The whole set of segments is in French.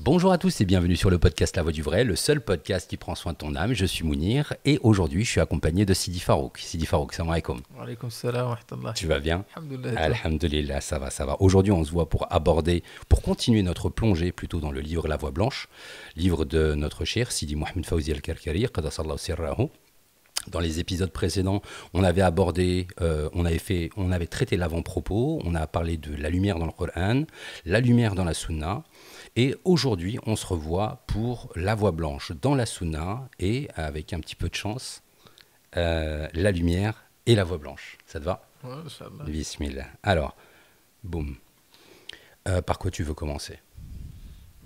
Bonjour à tous et bienvenue sur le podcast La Voix du Vrai, le seul podcast qui prend soin de ton âme. Je suis Mounir et aujourd'hui je suis accompagné de Sidi Farouk. Sidi Farouk, salam alaikum. Wa alaykoum salam wa rahmatullah. Tu vas bien? Alhamdulillah, et toi? Alhamdulillah, ça va, ça va. Aujourd'hui on se voit pour continuer notre plongée plutôt dans le livre La Voix Blanche, livre de notre cher Sidi Mohamed Fawzi Al-Karkari, Qaddasallahu sirrahu. Dans les épisodes précédents, on avait traité l'avant-propos, on a parlé de la lumière dans le Coran, la lumière dans la Sunna. Et aujourd'hui, on se revoit pour la voix blanche dans la Sunna et, avec un petit peu de chance, la lumière et la voix blanche. Ça te va? Ouais, Inch'Allah. Bismillah. Alors, boum. Par quoi tu veux commencer?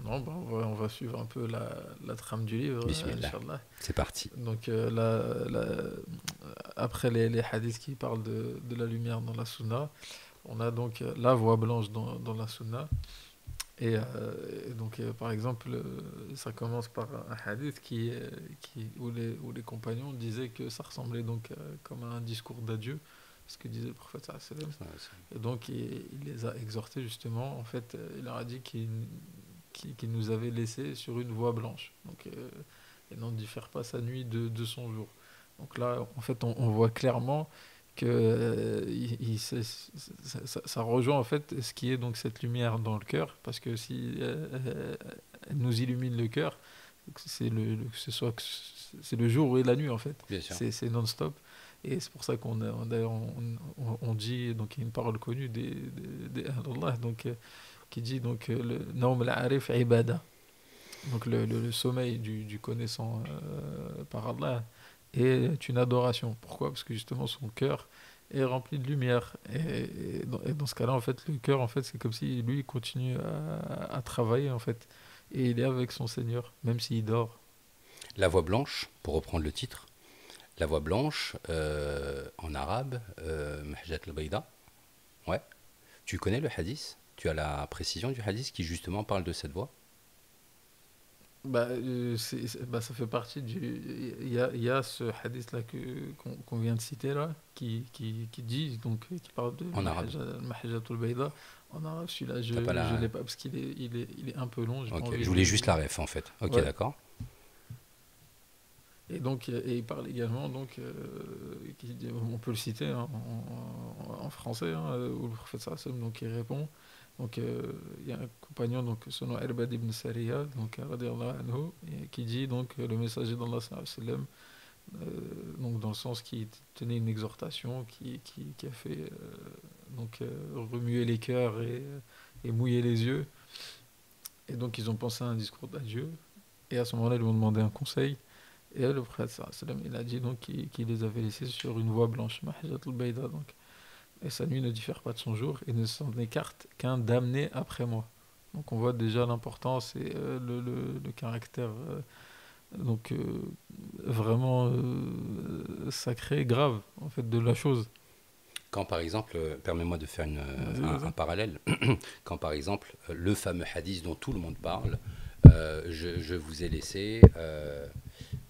Non, on va suivre un peu la trame du livre, Bismillah. Inch'Allah. C'est parti. Donc, après les hadiths qui parlent de la lumière dans la sunna, on a donc la voix blanche dans la sunna. Et donc, par exemple, ça commence par un hadith où les compagnons disaient que ça ressemblait donc comme à un discours d'adieu, ce que disait le prophète sallallahu alayhi wa sallam. Et donc, il les a exhortés justement. En fait, il leur a dit qu'il nous avait laissé sur une voie blanche. Donc, et n'en diffère pas sa nuit de son jour. Donc là, en fait, on voit clairement que ça rejoint en fait ce qui est donc cette lumière dans le cœur, parce que si elle nous illumine le cœur, c'est le jour et la nuit en fait. Bien sûr. C'est non-stop. Et c'est pour ça d'ailleurs on dit, donc il y a une parole connue des Ahlullah, donc qui dit donc le Nawm al-Arif ibada, donc le sommeil du connaissant par Allah est une adoration. Pourquoi? Parce que justement son cœur est rempli de lumière. Et dans ce cas-là, en fait, le cœur, en fait, c'est comme si lui il continue à travailler, en fait. Et il est avec son Seigneur, même s'il dort. La voix blanche, pour reprendre le titre. La voix blanche, en arabe, Mahjat al-Bayda. Ouais. Tu connais le hadith? Tu as la précision du hadith qui justement parle de cette voix? Ça fait partie du. Il y a ce hadith-là qu'on vient de citer, là, qui dit, donc, qui parle de En arabe. Mahjatul Bayda. En arabe, celui-là, je T'as pas ne la... l'ai pas, parce qu'il est un peu long. J'ai pas Ok, envie je voulais de. juste la ref en fait. Ok, Ouais. d'accord. Et donc, il parle également, donc, on peut le citer hein, en français, hein, où le prophète sallallahu alayhi wa sallam, donc, il répond. Donc, il y a un compagnon, donc, son nom Irbad ibn Sariya, donc, radiyallahu anhu, qui dit, donc, le messager d'Allah sallallahu alayhi wa sallam, donc, dans le sens qui tenait une exhortation, qui a fait donc, remuer les cœurs et mouiller les yeux. Et donc, ils ont pensé à un discours d'adieu. Et à ce moment-là, ils lui ont demandé un conseil. Et là, le prophète sallallahu alayhi wa sallam, il a dit donc qu'il les avait laissés sur une voie blanche, Mahjatul Bayda, donc. Et sa nuit ne diffère pas de son jour et ne s'en écarte qu'un damné après moi. Donc on voit déjà l'importance et le caractère donc vraiment sacré, grave en fait de la chose. Quand par exemple, permets-moi de faire Vas-y, un vas-y. parallèle, quand par exemple, le fameux hadith dont tout le monde parle, je vous ai laissé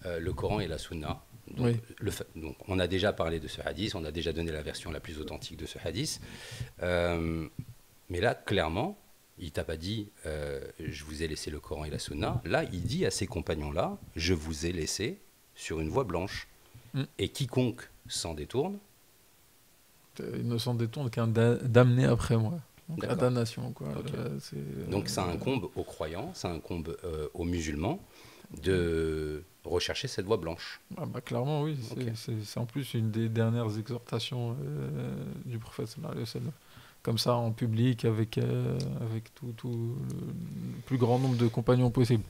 le Coran et la Sunna. Donc, Oui. donc, on a déjà parlé de ce hadith, on a déjà donné la version la plus authentique de ce hadith. Mais là, clairement, il t'a pas dit je vous ai laissé le Coran et la Sunna. Là, il dit à ses compagnons-là, je vous ai laissé sur une voie blanche. Mm. Et quiconque s'en détourne, Il ne s'en détourne qu'un damné après moi. Donc la d'accord. damnation quoi. Ok. Là, Donc ça incombe aux croyants, ça incombe aux musulmans de rechercher cette voie blanche. clairement oui. Ok. C'est en plus une des dernières exhortations du prophète sallallahu alayhi wa sallam. Comme ça en public avec tout le plus grand nombre de compagnons possible.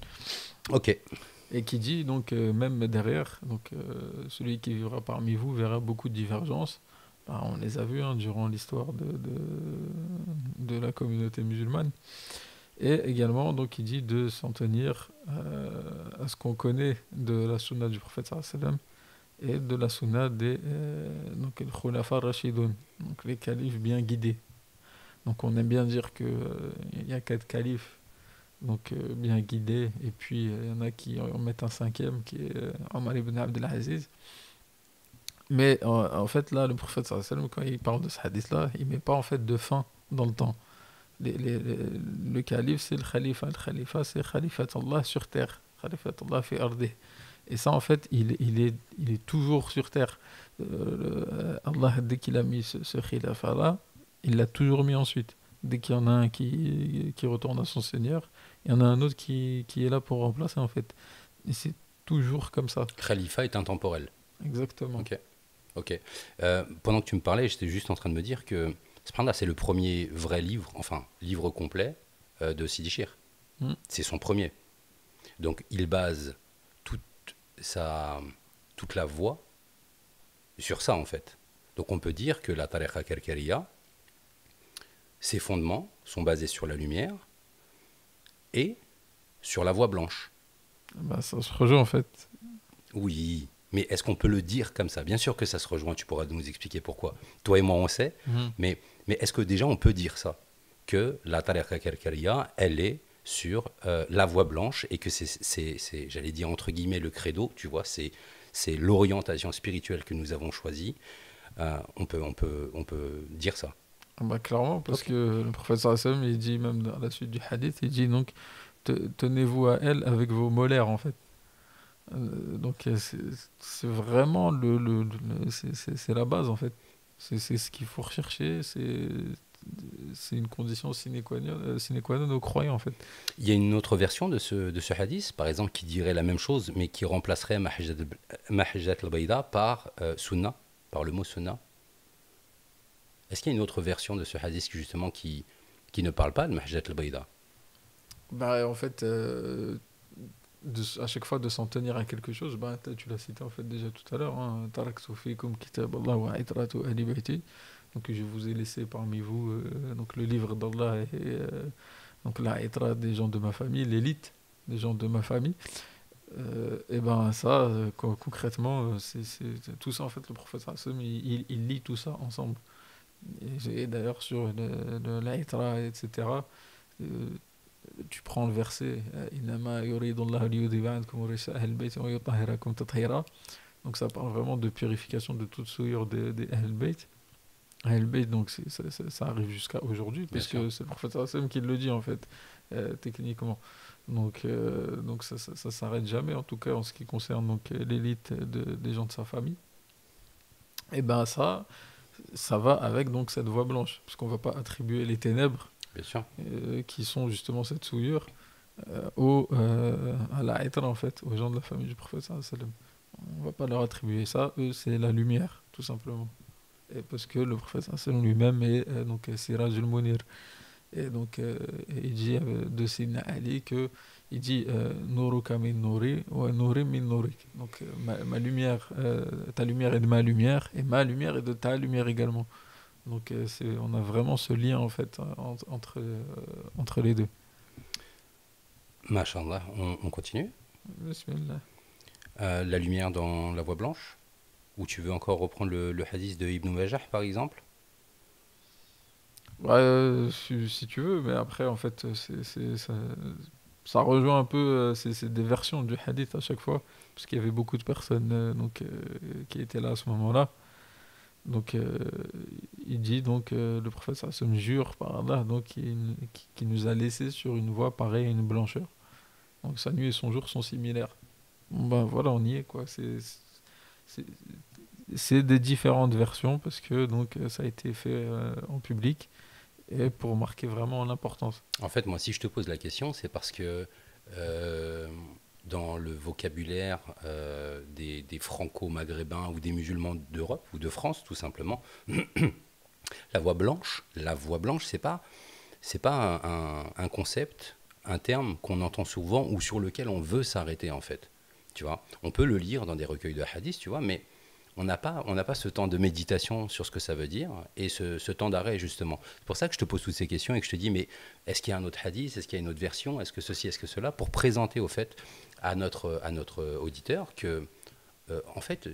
Ok. Et qui dit donc même derrière, donc celui qui vivra parmi vous verra beaucoup de divergences. Ben, on les a vus hein, durant l'histoire de la communauté musulmane. Et également donc il dit de s'en tenir à ce qu'on connaît de la sunna du prophète sallallahu alayhi wa sallam et de la sunna des donc les khulafa rashidun, donc les califes bien guidés. Donc on aime bien dire que il y a 4 califes donc bien guidés et puis il y en a qui en mettent un cinquième qui est Omar ibn Abdelaziz. Mais en fait là le prophète sallallahu alayhi wa sallam, quand il parle de ce hadith là il met pas en fait de fin dans le temps. Le calife, c'est le khalifa. Le khalifa, c'est Khalifat Allah sur terre. Khalifat Allah fi ardih. Et ça, en fait, il est toujours sur terre. Allah, dès qu'il a mis ce khilafa-là, il l'a toujours mis ensuite. Dès qu'il y en a un qui retourne à son Seigneur, il y en a un autre qui est là pour remplacer, en fait. Et c'est toujours comme ça. Khalifa est intemporel. Exactement. Ok. Ok. Pendant que tu me parlais, j'étais juste en train de me dire que Subhanallah, c'est le premier vrai livre, enfin, livre complet de Sidi Chir. Mm. C'est son premier. Donc, il base toute, toute la voie sur ça, en fait. Donc, on peut dire que la Tariqa Kerkeriya, ses fondements sont basés sur la lumière et sur la voie blanche. Bah, ça se rejoint, en fait. Oui, mais est-ce qu'on peut le dire comme ça? Bien sûr que ça se rejoint, tu pourras nous expliquer pourquoi. Toi et moi, on sait, Mm. mais est-ce que déjà on peut dire ça? Que la Tariqa Kerkeriya, elle est sur la voie blanche et que c'est, j'allais dire entre guillemets, le credo, tu vois, c'est l'orientation spirituelle que nous avons choisie. On peut dire ça. Ah bah, clairement, parce Ok. que le prophète sallallahu alayhi wa sallam, il dit même dans la suite du hadith, il dit donc tenez-vous à elle avec vos molaires en fait. Donc c'est vraiment c'est la base en fait. C'est ce qu'il faut rechercher, c'est une condition sine qua non aux croyants en fait. Il y a une autre version de ce hadith, par exemple, qui dirait la même chose, mais qui remplacerait Mahjat al-Bayda par Sunnah, par le mot Sunnah. Est-ce qu'il y a une autre version de ce hadith justement qui ne parle pas de Mahjat al-Bayda? Bah en fait à chaque fois de s'en tenir à quelque chose, bah, tu l'as cité en fait déjà tout à l'heure, hein, Taraktu fikum kitab Allah wa itratu ahli bayti. Donc je vous ai laissé parmi vous donc le livre d'Allah et donc la itra des gens de ma famille, l'élite des gens de ma famille. Et ben ça, concrètement, tout ça en fait le prophète sallallahu alayhi wa sallam, il lit tout ça ensemble. Et d'ailleurs sur la itra, etc. euh, tu prends le verset Innama yuridullahu liyudhiba ankum rijsa ahlil bayti wa yutahhirakum tathira. Donc ça parle vraiment de purification de toute souillure des Ahl Bayt. Ahl Bayt, donc ça arrive jusqu'à aujourd'hui, Bien sûr. puisque c'est le prophète sallallahu alayhi wa sallam qui le dit en fait, techniquement. Donc ça s'arrête jamais, en tout cas en ce qui concerne donc, l'élite des gens de sa famille. Et ben ça va avec donc cette voie blanche, parce qu'on va pas attribuer les ténèbres Bien sûr. qui sont justement cette souillure à la Itra, en fait, aux gens de la famille du prophète sallallahu alayhi wa sallam. On va pas leur attribuer ça, eux c'est la lumière, tout simplement. Et parce que le prophète sallallahu alayhi wa sallam lui-même est donc Siraj al-Munir. Et donc il dit de Sidna Ali que il dit Nuruka min nuri wa nuri min nurik. Donc ma lumière, ta lumière est de ma lumière et ma lumière est de ta lumière également. Donc on a vraiment ce lien en fait entre les deux. Masha'Allah, on continue. Bismillah. La lumière dans la voie blanche? Ou tu veux encore reprendre le hadith de Ibn Majah, par exemple? Ouais, si tu veux, mais après en fait ça rejoint un peu, c'est des versions du hadith à chaque fois, parce qu'il y avait beaucoup de personnes qui étaient là à ce moment-là. Donc il dit donc le prophète sallallahu alayhi wa sallam jure par Allah donc qui nous a laissé sur une voie pareille à une blancheur. Donc sa nuit et son jour sont similaires. Bon, ben voilà, on y est quoi. C'est c'est des différentes versions parce que donc ça a été fait en public et pour marquer vraiment l'importance. En fait, moi, si je te pose la question, c'est parce que euh, dans le vocabulaire des franco-maghrébins ou des musulmans d'Europe ou de France, tout simplement, la voie blanche, c'est pas un concept, un terme qu'on entend souvent ou sur lequel on veut s'arrêter en fait. Tu vois, on peut le lire dans des recueils de hadiths, tu vois, mais on n'a pas ce temps de méditation sur ce que ça veut dire et ce temps d'arrêt justement. C'est pour ça que je te pose toutes ces questions et que je te dis mais est-ce qu'il y a un autre hadith, est-ce qu'il y a une autre version, est-ce que ceci, est-ce que cela, pour présenter au fait à notre auditeur que en fait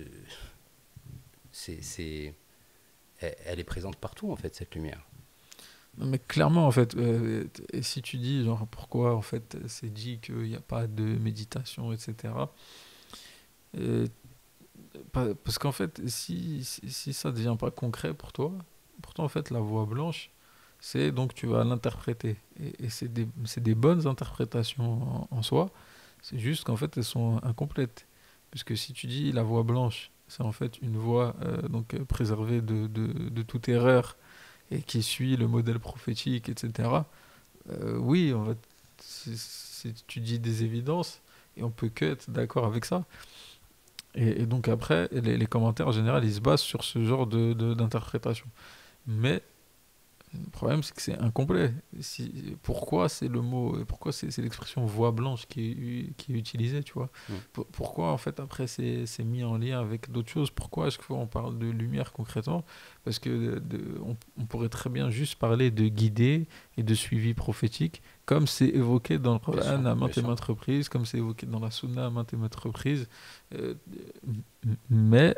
c'est elle est présente partout en fait cette lumière. Non, mais clairement en fait, et si tu dis genre pourquoi en fait c'est dit qu'il n'y a pas de méditation etc. euh, Parce qu'en fait si ça devient pas concret pour toi, pourtant en fait la voie blanche c'est donc tu vas l'interpréter. Et c'est des bonnes interprétations en soi, c'est juste qu'en fait elles sont incomplètes. Puisque si tu dis la voie blanche, c'est en fait une voie préservée de toute erreur et qui suit le modèle prophétique, etc. Oui, en fait, tu dis des évidences et on peut que être d'accord avec ça. Et donc après, les commentaires en général, ils se basent sur ce genre d'interprétation. Mais le problème, c'est que c'est incomplet. Pourquoi c'est le mot, pourquoi c'est l'expression voix blanche qui est utilisée, tu vois? Mm. Pourquoi, en fait, après, c'est mis en lien avec d'autres choses? Pourquoi est-ce qu'on parle de lumière concrètement? Parce que on pourrait très bien juste parler de guidée et de suivi prophétique, comme c'est évoqué dans le Bien sûr, Coran à bien maintes et sûr. maintes reprises, comme c'est évoqué dans la Sunna à maintes et maintes reprises. Euh, mais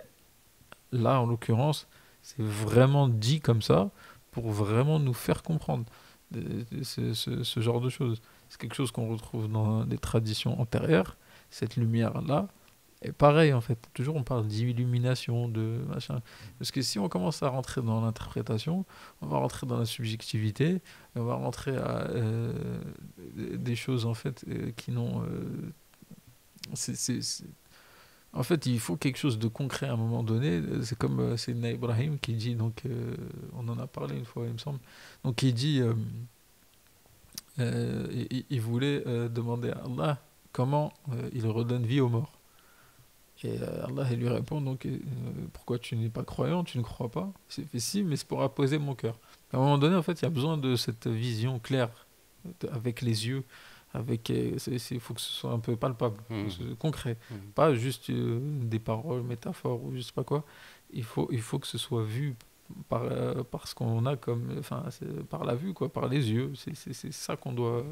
là, en l'occurrence, c'est vraiment dit comme ça pour vraiment nous faire comprendre ce genre de choses. C'est quelque chose qu'on retrouve dans des traditions antérieures, cette lumière-là. Et pareil, en fait, toujours on parle d'illumination, de machin. Parce que si on commence à rentrer dans l'interprétation, on va rentrer dans la subjectivité, et on va rentrer à des choses, en fait, qui n'ont... en fait, il faut quelque chose de concret à un moment donné. C'est comme Sayyidina Ibrahim qui dit, donc on en a parlé une fois, il me semble. Donc il dit, il voulait demander à Allah comment il redonne vie aux morts. Et Allah il lui répond donc pourquoi tu n'es pas croyant, tu ne crois pas? C'est fait si, mais c'est pour apposer mon cœur. À un moment donné, en fait, il y a besoin de cette vision claire avec les yeux, avec il faut que ce soit un peu palpable, faut que ce Mhm. soit concret, Mhm. pas juste des paroles, métaphores ou je sais pas quoi. Il faut que ce soit vu par ce qu'on a comme, enfin, par la vue quoi, par les yeux. C'est ça qu'on doit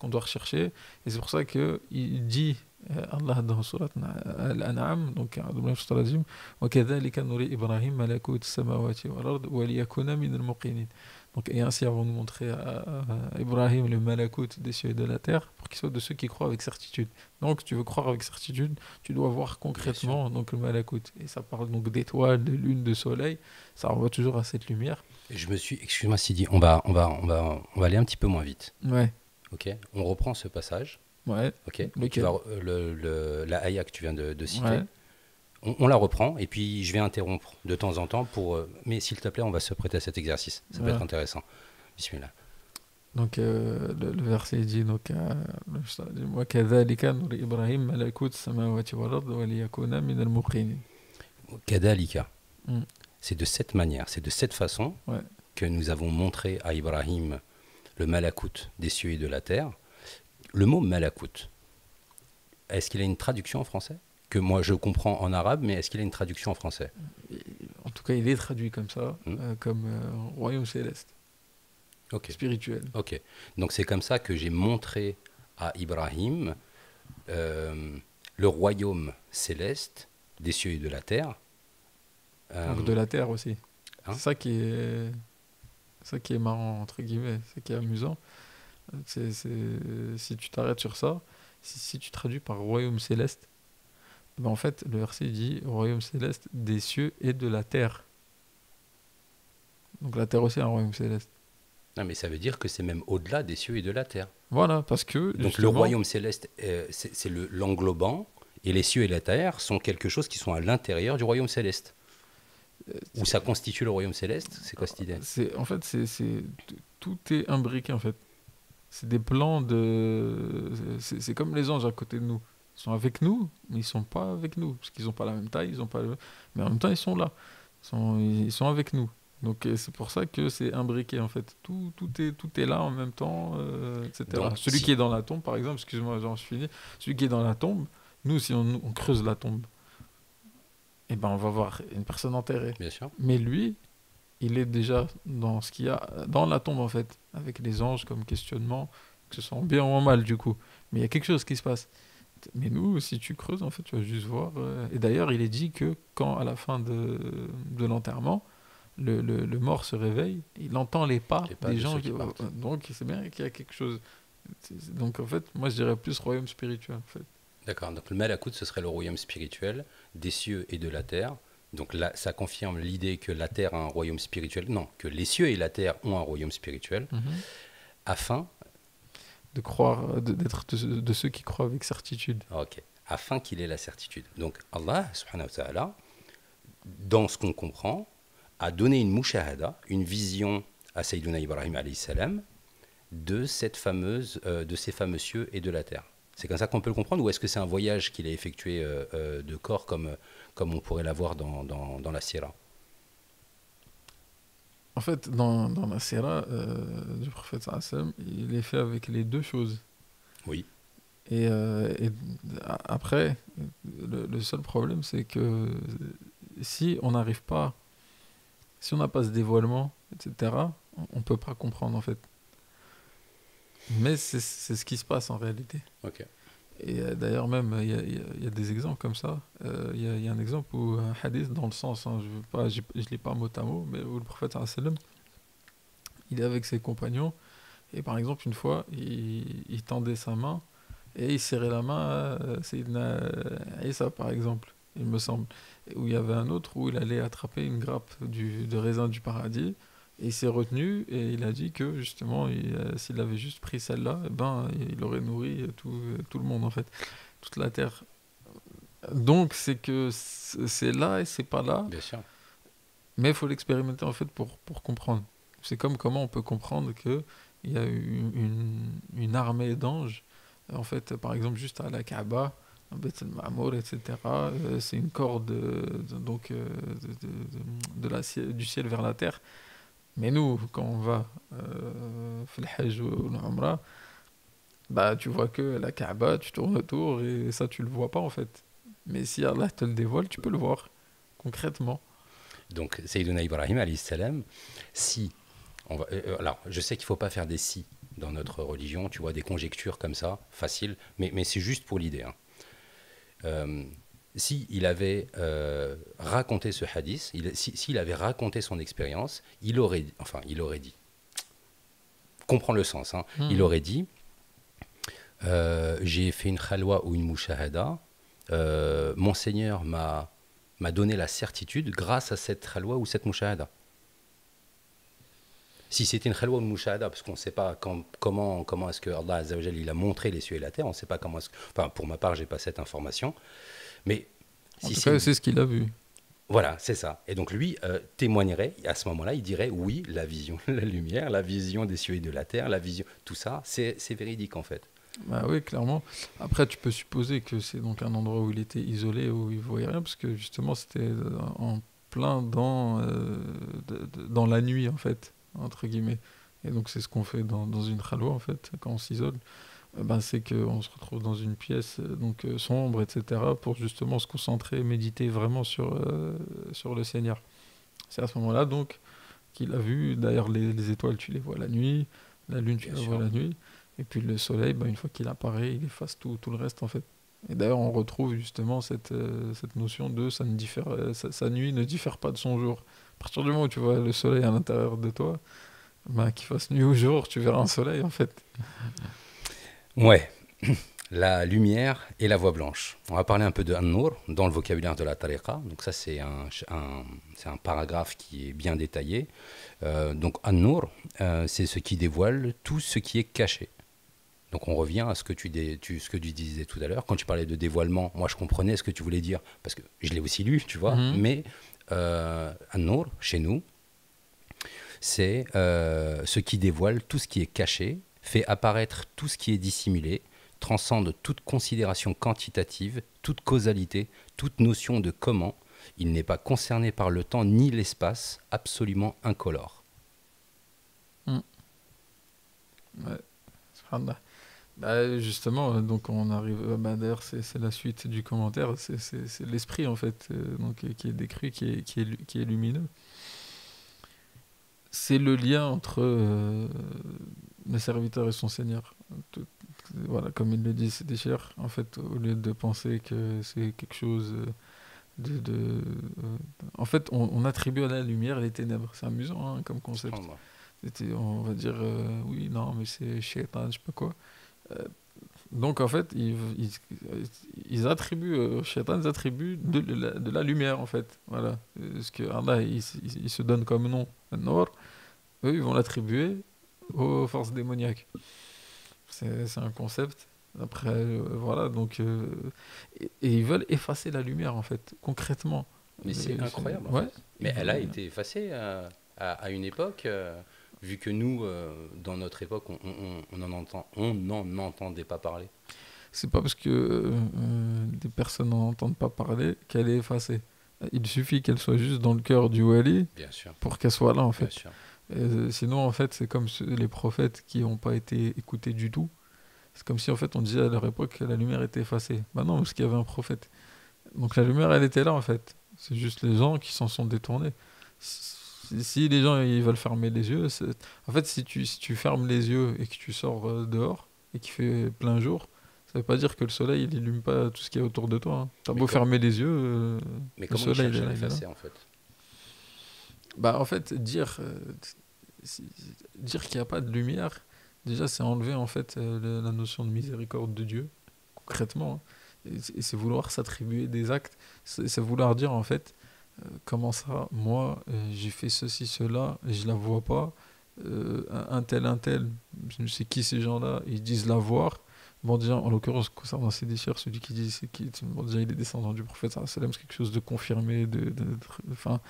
rechercher. Et c'est pour ça que il dit Allah dans surat Al-An'am, donc وكذلك نري إبراهيم ملكوت السماوات والأرض وليكون من الموقنين. Donc, et ainsi avons-nous montré à Ibrahim le malakout des cieux et de la terre pour qu'il soit de ceux qui croient avec certitude. Donc, tu veux croire avec certitude, tu dois voir Bien sûr. concrètement donc, le malakout. Et ça parle donc d'étoiles, de lune, de soleil. Ça renvoie toujours à cette lumière. Je me suis, excuse-moi Sidi, on va aller un petit peu moins vite. Ouais, Ok, on reprend ce passage. ouais. Ok, où tu Lequel? vas la ayah que tu viens de citer. Ouais, On la reprend et puis je vais interrompre de temps en temps pour. Mais s'il te plaît, on va se prêter à cet exercice. Ça peut ouais. être intéressant. Bismillah. Donc, le verset dit donc, وكذلك نري إبراهيم ملكوت السماوات والأرض وليكون من الموقنين. Kadalika. Mm. C'est de cette manière, c'est de cette façon Ouais. que nous avons montré à Ibrahim le malakout des cieux et de la terre. Le mot malakout, est-ce qu'il a une traduction en français? Que moi je comprends en arabe, mais est-ce qu'il a une traduction en français? Et en tout cas, il est traduit comme ça, Hmm. comme royaume céleste, Ok, spirituel. ok. Donc c'est comme ça que j'ai montré à Ibrahim euh, le royaume céleste des cieux et de la terre. Donc Euh, de la terre aussi. hein, C'est ça qui est marrant, entre guillemets, c'est qui est amusant. Si tu t'arrêtes sur ça, si tu traduis par royaume céleste, ben en fait, le verset dit royaume céleste des cieux et de la terre. Donc la terre aussi est un royaume céleste. non, mais ça veut dire que c'est même au-delà des cieux et de la terre. Voilà, parce que Donc le justement, royaume céleste, c'est l'englobant, et les cieux et la terre sont quelque chose qui sont à l'intérieur du royaume céleste. Où ça constitue le royaume céleste, c'est quoi cette idée? en fait, tout est imbriqué en fait. C'est des plans de. C'est comme les anges à côté de nous. Ils sont avec nous, mais ils sont pas avec nous. Parce qu'ils n'ont pas la même taille, ils ont pas mais en même temps, ils sont là. Ils sont avec nous. Donc c'est pour ça que c'est imbriqué en fait. Tout est là en même temps, etc. Donc Celui qui si, est dans la tombe, par exemple, excuse-moi, j'en suis fini. Celui qui est dans la tombe, nous, si on creuse la tombe, eh ben, on va voir une personne enterrée. bien sûr, Mais lui, il est déjà dans ce qu'il y a dans la tombe en fait, avec les anges comme questionnement, que ce soit en bien ou en mal du coup. Mais il y a quelque chose qui se passe. Mais nous, si tu creuses, en fait, tu vas juste voir. Et d'ailleurs, il est dit que quand à la fin de l'enterrement, le mort se réveille, il entend les pas les pas des de gens. ceux qui partent. Donc, c'est bien qu'il y a quelque chose. Donc, en fait, moi, je dirais plus royaume spirituel. En fait. D'accord, donc le malakout, ce serait le royaume spirituel des cieux et de la terre, Donc là, ça confirme l'idée que la terre a un royaume spirituel. Non, que les cieux et la terre ont un royaume spirituel, afin, De croire, d'être de ceux qui croient avec certitude. ok, afin qu'il ait la certitude. Donc Allah, subhanahu wa ta'ala, dans ce qu'on comprend, a donné une mushahada, une vision à Sayyiduna Ibrahim alayhi salam de ces fameux cieux et de la terre. C'est comme ça qu'on peut le comprendre, ou est-ce que c'est un voyage qu'il a effectué de corps comme on pourrait l'avoir dans la Sierra? En fait, dans la Sira du prophète sallallahu alayhi wa sallam, il est fait avec les deux choses. Oui, Et après, le seul problème, c'est que si on n'arrive pas, si on n'a pas ce dévoilement, etc., on ne peut pas comprendre en fait. Mais c'est ce qui se passe en réalité. ok. Et d'ailleurs même, il y a des exemples comme ça. Il y a un exemple où un hadith, dans le sens, hein, je ne l'ai pas mot à mot, mais où le prophète sallallahu alayhi wa sallam, il est avec ses compagnons, et par exemple, une fois, il tendait sa main, et il serrait la main à Sayyidina Isa, par exemple, il me semble. Et où il y avait un autre où il allait attraper une grappe de raisin du paradis, et il s'est retenu, et il a dit que justement, s'il avait juste pris celle-là, eh ben, il aurait nourri tout le monde, en fait, toute la terre. Donc, c'est que c'est là et c'est pas là, Bien sûr. mais il faut l'expérimenter, en fait, pour comprendre. C'est comme comment on peut comprendre que il y a une armée d'anges, en fait, par exemple, juste à la Kaaba, à Beth el-Ma'mour, etc. C'est une corde donc, du ciel vers la terre. Mais nous, quand on va faire le Hajj ou l'Umrah, bah, tu vois que la Kaaba, tu tournes autour et ça, tu le vois pas en fait. Mais si Allah te le dévoile, tu peux le voir concrètement. Donc, Sayyiduna Ibrahim alayhi salam, si alors, je sais qu'il ne faut pas faire des si dans notre religion, tu vois, des conjectures comme ça, facile, mais c'est juste pour l'idée. Hein. Si il avait raconté ce hadith, s'il avait raconté son expérience, il aurait dit, comprends le sens, hein, il Mhm. aurait dit, j'ai fait une khalwa ou une mushahada, mon Seigneur m'a donné la certitude grâce à cette khalwa ou cette mushahada. Si c'était une khalwa ou une mushahada, parce qu'on ne sait pas comment est-ce que Allah Azza wa Jal, il a montré les cieux et la terre, on ne sait pas comment est-ce que, enfin, pour ma part, j'ai pas cette information, mais En si tout c'est cas, c'est ce qu'il a vu. voilà, c'est ça. Et donc lui témoignerait, à ce moment-là, il dirait oui, la vision, la lumière, la vision des cieux et de la terre, la vision, tout ça, c'est véridique en fait. Bah oui, clairement. Après, tu peux supposer que c'est donc un endroit où il était isolé, où il voyait rien, parce que justement, c'était en plein dans la nuit, en fait, entre guillemets. Et donc, c'est ce qu'on fait dans une khalwa, en fait, quand on s'isole. Ben, c'est qu'on se retrouve dans une pièce sombre, etc., pour justement se concentrer, méditer vraiment sur le Seigneur. C'est à ce moment-là, donc, qu'il a vu. D'ailleurs, les étoiles, tu les vois la nuit, la lune, tu Bien la vois sûr. la nuit, et puis le soleil, ben, une fois qu'il apparaît, il efface tout le reste, en fait. Et d'ailleurs, on retrouve justement cette notion de sa nuit ne diffère pas de son jour. À partir du moment où tu vois le soleil à l'intérieur de toi, ben, qu'il fasse nuit ou jour, tu verras un soleil, en fait. Ouais, la lumière et la voix blanche. On va parler un peu de An-Nur dans le vocabulaire de la tariqa. Donc ça, c'est un paragraphe qui est bien détaillé. Donc An-Nur, c'est ce qui dévoile tout ce qui est caché. Donc on revient à ce que ce que tu disais tout à l'heure. Quand tu parlais de dévoilement, moi je comprenais ce que tu voulais dire, parce que je l'ai aussi lu, tu vois. Mhm. Mais An-Nur, chez nous, c'est ce qui dévoile tout ce qui est caché, fait apparaître tout ce qui est dissimulé, transcende toute considération quantitative, toute causalité, toute notion de comment. Il n'est pas concerné par le temps ni l'espace, absolument incolore. Mhm. Ouais, subhanallah. Bah, justement, donc on arrive. Bah, d'ailleurs, c'est la suite du commentaire. C'est l'esprit en fait, donc qui est décrit, qui est lumineux. C'est le lien entre le serviteur et son Seigneur. Tout- voilà, comme il le dit, c'est des chers. En fait, au lieu de penser que c'est quelque chose en fait, on attribue à la lumière les ténèbres. C'est amusant hein, comme concept. Subhanallah. On va dire, oui, non, mais c'est shaitan, je sais pas quoi. Donc en fait, ils attribuent, Shaitan, ils attribuent de la lumière en fait. Voilà. Ce que Allah, il se donne comme nom, An-Nur, eux, ils vont l'attribuer aux forces démoniaques. C'est un concept. Après, voilà, donc. Et ils veulent effacer la lumière en fait, concrètement. Mais c'est incroyable en Ouais. fait. Mais elle a été effacée à une époque, vu que nous, dans notre époque, on n'en entendait pas parler. C'est pas parce que des personnes n'en entendent pas parler qu'elle est effacée. Il suffit qu'elle soit juste dans le cœur du wali Bien sûr, pour qu'elle soit là en bien fait. sûr. Sinon en fait c'est comme les prophètes qui n'ont pas été écoutés du tout. C'est comme si en fait on disait à leur époque que la lumière était effacée. Bah non, parce qu'il y avait un prophète. Donc la lumière elle était là en fait. C'est juste les gens qui s'en sont détournés. Si les gens ils veulent fermer les yeux, en fait si tu fermes les yeux et que tu sors dehors et qu'il fait plein jour, ça veut pas dire que le soleil il illumine pas tout ce qui est autour de toi, hein. T'as Mais, beau fermer les yeux, mais le comment ils soleil cherchent à il est là. l'effacer en fait? Bah en fait si- dire qu'il n'y a pas de lumière, déjà c'est enlever en fait la notion de miséricorde de Dieu concrètement, hein. Et c'est vouloir s'attribuer des actes, c'est vouloir dire en fait comment ça, moi j'ai fait ceci, cela, et je la vois pas, un tel, je ne sais qui ces gens-là, ils disent la voir. Bon, déjà, en l'occurrence, concernant ces déchires, celui qui dit c'est qui, bon, déjà, il est descendant du prophète, sallallahu alayhi wa sallam, c'est quelque chose de confirmé, enfin,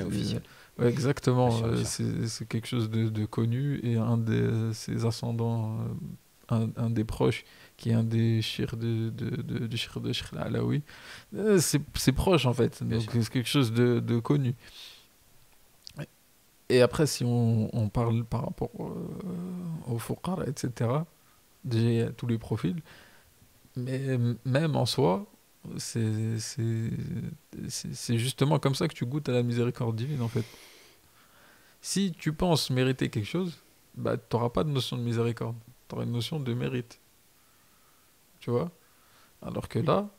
Officiel. ouais, Bien exactement, sûr, bien sûr. c'est quelque chose de connu, et un de ses ascendants, un des proches, qui est un des chirs du shir de Cheikh Alaoui, c'est proche en fait, Bien donc sûr. c'est quelque chose de connu. Et après, si on parle par rapport aux fuqara, etc., déjà, il y a tous les profils, mais même en soi, c'est c'est- c'est justement comme ça que tu goûtes à la miséricorde divine, en fait. Si tu penses mériter quelque chose, bah, tu n'auras pas de notion de miséricorde, tu auras une notion de mérite, tu vois? Alors que là,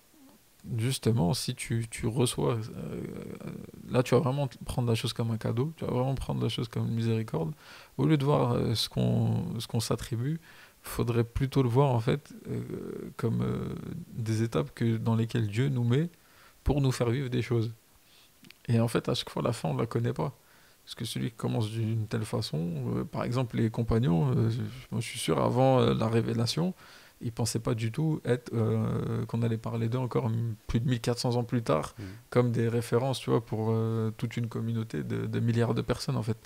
justement, si tu reçois, là, tu vas vraiment prendre la chose comme un cadeau, tu vas vraiment prendre la chose comme une miséricorde. Au lieu de voir ce qu'on s'attribue, faudrait plutôt le voir en fait comme des étapes dans lesquelles Dieu nous met pour nous faire vivre des choses. Et en fait, à chaque fois, la fin, on ne la connaît pas. Parce que celui qui commence d'une telle façon, par exemple, les compagnons, moi, je suis sûr, avant la révélation, ils ne pensaient pas du tout qu'on allait parler d'eux encore plus de 1400 ans plus tard, Mm. comme des références, tu vois, pour toute une communauté de milliards de personnes, en fait.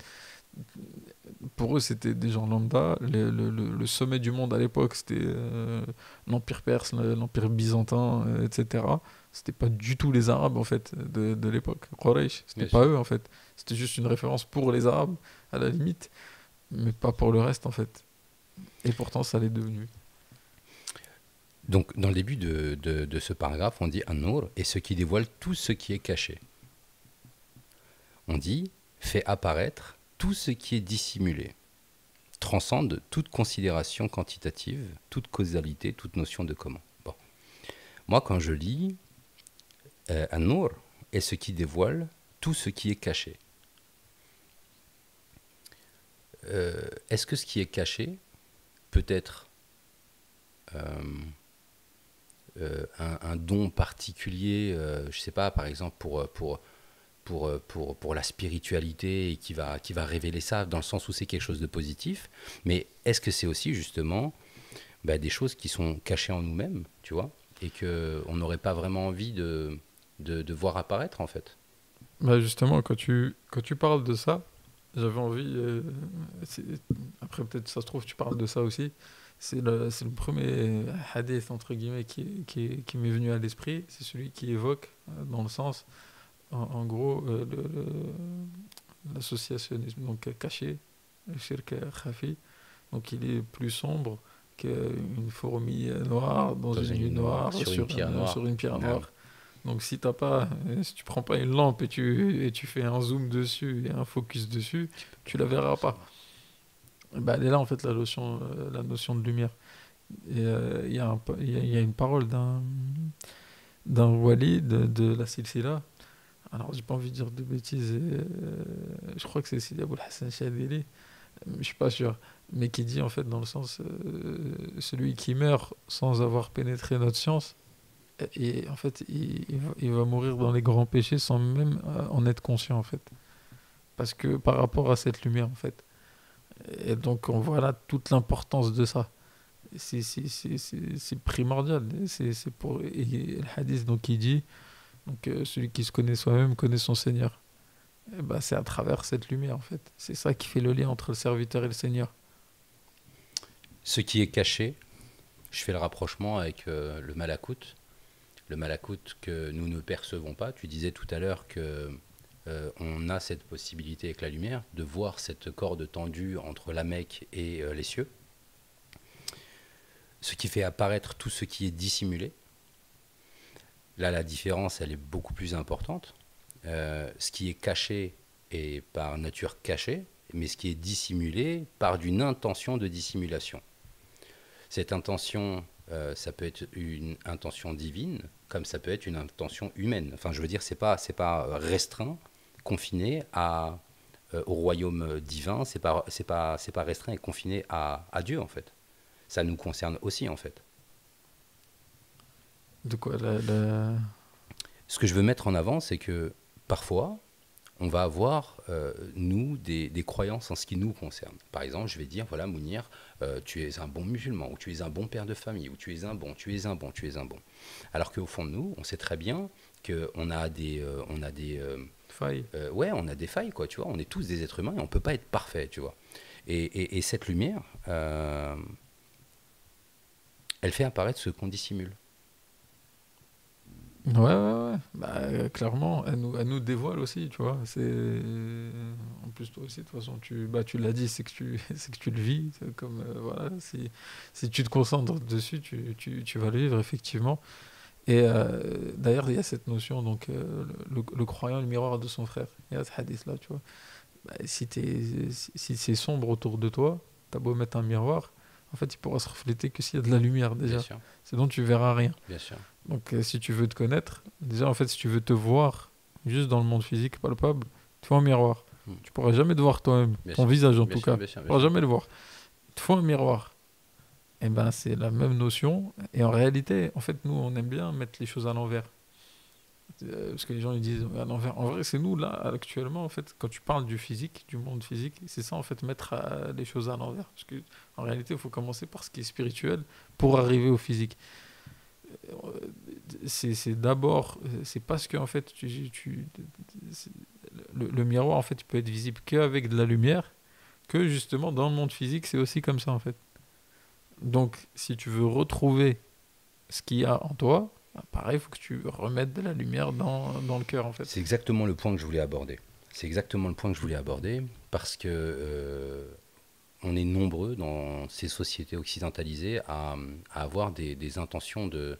Pour eux, c'était des gens lambda. Le sommet du monde à l'époque, c'était l'Empire perse, l'Empire byzantin, etc. C'était pas du tout les Arabes, en fait, de l'époque. Quraysh, c'était Bien pas sûr. eux, en fait. C'était juste une référence pour les Arabes, à la limite, mais pas pour le reste, en fait. Et pourtant, ça l'est devenu. Donc, dans le début de ce paragraphe, on dit An-Nur est ce qui dévoile tout ce qui est caché. On dit fait apparaître tout ce qui est dissimulé, transcende toute considération quantitative, toute causalité, toute notion de comment. Bon. Moi, quand je lis An-Nur est ce qui dévoile tout ce qui est caché. Est-ce que ce qui est caché peut être un don particulier, je ne sais pas, par exemple pour la spiritualité et qui va révéler ça dans le sens où c'est quelque chose de positif, mais est-ce que c'est aussi justement des choses qui sont cachées en nous-mêmes, tu vois, et qu'on n'aurait pas vraiment envie de voir apparaître en fait. Bah justement, quand tu parles de ça, j'avais envie. C'est- Après, peut-être ça se trouve, tu parles de ça aussi. C'est le premier hadith, entre guillemets, qui m'est venu à l'esprit. C'est celui qui évoque, dans le sens, en gros, l'associationnisme, donc caché, le shirk khafi. Donc il est plus sombre qu'une fourmi noire dans Dans une une nuit nuit noire, noire sur une pierre sur noire. une pierre Ah oui. noire. Donc si tu prends pas une lampe et tu fais un zoom dessus et un focus dessus, tu la verras pas. Bah, elle est là en fait la notion de lumière. Et il y a une parole d'un wali de la silsila. Alors j'ai pas envie de dire de bêtises. Je crois que c'est Sidi Abou Hassan Chadili. Je suis pas sûr. mais qui dit en fait dans le sens celui qui meurt sans avoir pénétré notre science, et en fait il va mourir dans les grands péchés sans même en être conscient en fait. Parce que par rapport à cette lumière en fait. Et donc on voit là toute l'importance de ça. C'est primordial. C'est pour, et le hadith donc, il dit donc, celui qui se connaît soi-même connaît son Seigneur. Et ben, c'est à travers cette lumière en fait. C'est ça qui fait le lien entre le serviteur et le Seigneur. Ce qui est caché, je fais le rapprochement avec le malakout. Le malakout que nous ne percevons pas. Tu disais tout à l'heure que on a cette possibilité avec la lumière de voir cette corde tendue entre la Mecque et les cieux. Ce qui fait apparaître tout ce qui est dissimulé. Là, la différence, elle est beaucoup plus importante. Ce qui est caché est par nature caché, mais ce qui est dissimulé part d'une intention de dissimulation. Cette intention, ça peut être une intention divine, comme ça peut être une intention humaine. Enfin, je veux dire, c'est pas restreint, confiné au royaume divin, c'est pas restreint et confiné à Dieu, en fait. Ça nous concerne aussi, en fait. De quoi Ce que je veux mettre en avant, c'est que parfois, on va avoir, nous, des croyances en ce qui nous concerne. Par exemple, je vais dire, voilà, Mounir, tu es un bon musulman, ou tu es un bon père de famille, ou tu es un bon, tu es un bon, tu es un bon. Alors qu'au fond de nous, on sait très bien qu'on a des... faille. Ouais, on a des failles, quoi, tu vois. On est tous des êtres humains et on ne peut pas être parfait, tu vois. Et cette lumière, elle fait apparaître ce qu'on dissimule. Ouais. Bah, clairement, elle nous dévoile aussi, tu vois. En plus, toi aussi, de toute façon, tu l'as dit, c'est que c'est que tu le vis. C'est comme, voilà, si tu te concentres dessus, tu vas le vivre, effectivement. Et d'ailleurs, il y a cette notion, donc, le croyant, le miroir de son frère. Il y a ce hadith-là, tu vois. Bah, si c'est sombre autour de toi, t'as beau mettre un miroir, en fait, il pourra se refléter que s'il y a de la lumière, Bien déjà. sûr, Sinon, tu verras rien. bien sûr. Donc, si tu veux te connaître, déjà, en fait, si tu veux te voir juste dans le monde physique palpable, tu faut un miroir. Hmm. Tu pourras jamais te voir toi-même, Bien ton sûr, visage en bien tout sûr, cas. bien sûr, Tu bien pourras sûr. jamais le voir. Il faut un miroir. Et ben, c'est la même notion. Et en réalité, en fait, nous, on aime bien mettre les choses à l'envers. Parce que les gens ils disent à l'envers. En vrai, c'est nous là actuellement en fait. Quand tu parles du physique, du monde physique, c'est ça en fait mettre les choses à l'envers. Parce que en réalité, il faut commencer par ce qui est spirituel pour arriver au physique. Euh, c'est d'abord, c'est parce que en fait, c'est- le miroir en fait, il peut être visible qu'avec de la lumière, que justement dans le monde physique, c'est aussi comme ça en fait. Donc, si tu veux retrouver ce qu'il y a en toi, bah, pareil, il faut que tu remettes de la lumière dans le cœur en fait. C'est exactement le point que je voulais aborder. C'est exactement le point que je voulais aborder parce que on est nombreux dans ces sociétés occidentalisées à avoir des intentions de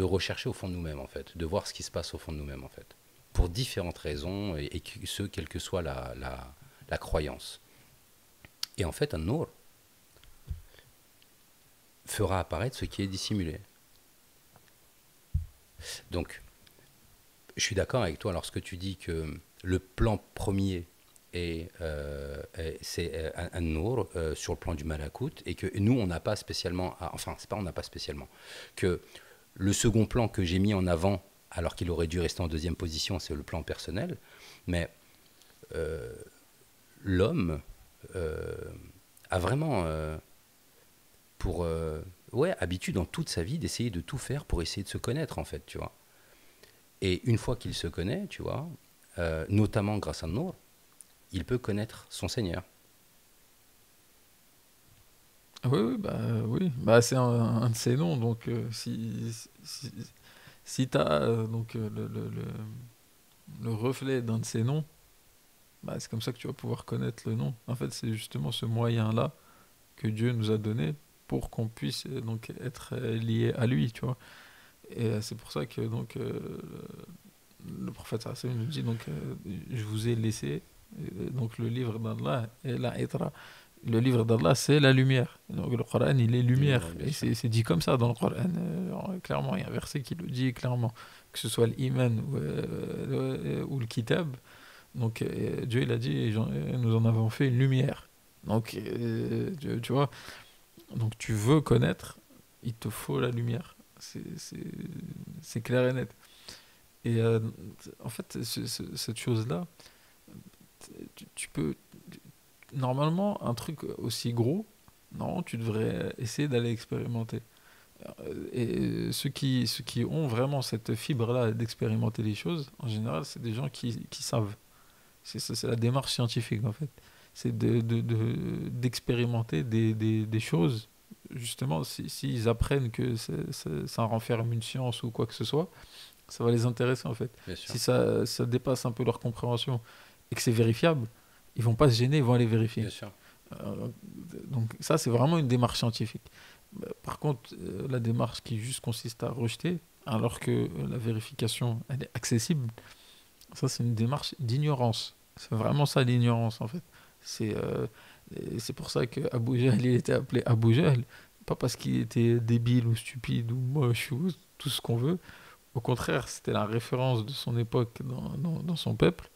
rechercher au fond de nous-mêmes, en fait, de voir ce qui se passe au fond de nous-mêmes, en fait, pour différentes raisons, et ce, quelle que soit la croyance. Et en fait, un nour fera apparaître ce qui est dissimulé. Donc, je suis d'accord avec toi lorsque tu dis que le plan premier c'est un nour sur le plan du malakout, et que nous, on n'a pas spécialement, enfin, c'est pas on n'a pas spécialement, que le second plan que j'ai mis en avant, alors qu'il aurait dû rester en deuxième position, c'est le plan personnel, mais euh, l'homme euh, a vraiment pour ouais, habitude dans toute sa vie d'essayer de tout faire pour essayer de se connaître, en fait, tu vois. Et une fois qu'il se connaît, tu vois, notamment grâce à Nour, il peut connaître son Seigneur. Oui. Bah, c'est un de ces noms. Donc, si tu as donc, le reflet d'un de ces noms, bah, c'est comme ça que tu vas pouvoir connaître le nom. En fait, c'est justement ce moyen-là que Dieu nous a donné pour qu'on puisse donc être lié à lui, tu vois. Et c'est pour ça que donc le prophète sallallahu alayhi wa sallam nous dit donc je vous ai laissé donc le livre d'Allah et la itra. Le livre d'Allah c'est la lumière. Donc le Coran il est Lumière, lumière bien et sûr. c'est dit comme ça dans le Coran. Clairement il y a un verset qui le dit clairement que ce soit l'iman ou le kitab. Donc Dieu il a dit nous en avons fait une lumière. Donc, tu vois, donc tu veux connaître, il te faut la lumière. C'est clair et net. Et en fait, cette chose-là, tu peux. Normalement, un truc aussi gros, non, tu devrais essayer d'aller expérimenter. Et ceux qui ont vraiment cette fibre-là d'expérimenter les choses, en général, c'est des gens qui savent. C'est la démarche scientifique, en fait. C'est d'expérimenter des choses. Justement, s'ils apprennent que ça renferme une science ou quoi que ce soit, ça va les intéresser, en fait. Bien sûr, Si ça dépasse un peu leur compréhension et que c'est vérifiable, ils vont pas se gêner, ils vont aller vérifier. bien sûr. Euh, donc ça, c'est vraiment une démarche scientifique. Par contre, la démarche qui juste consiste à rejeter, alors que la vérification, elle est accessible, ça, c'est une démarche d'ignorance. C'est vraiment ça, l'ignorance, en fait. C'est et c'est pour ça que Abu Jahl, il était appelé Abu Jahl, pas parce qu'il était débile ou stupide ou moche ou tout ce qu'on veut. Au contraire, c'était la référence de son époque dans son peuple.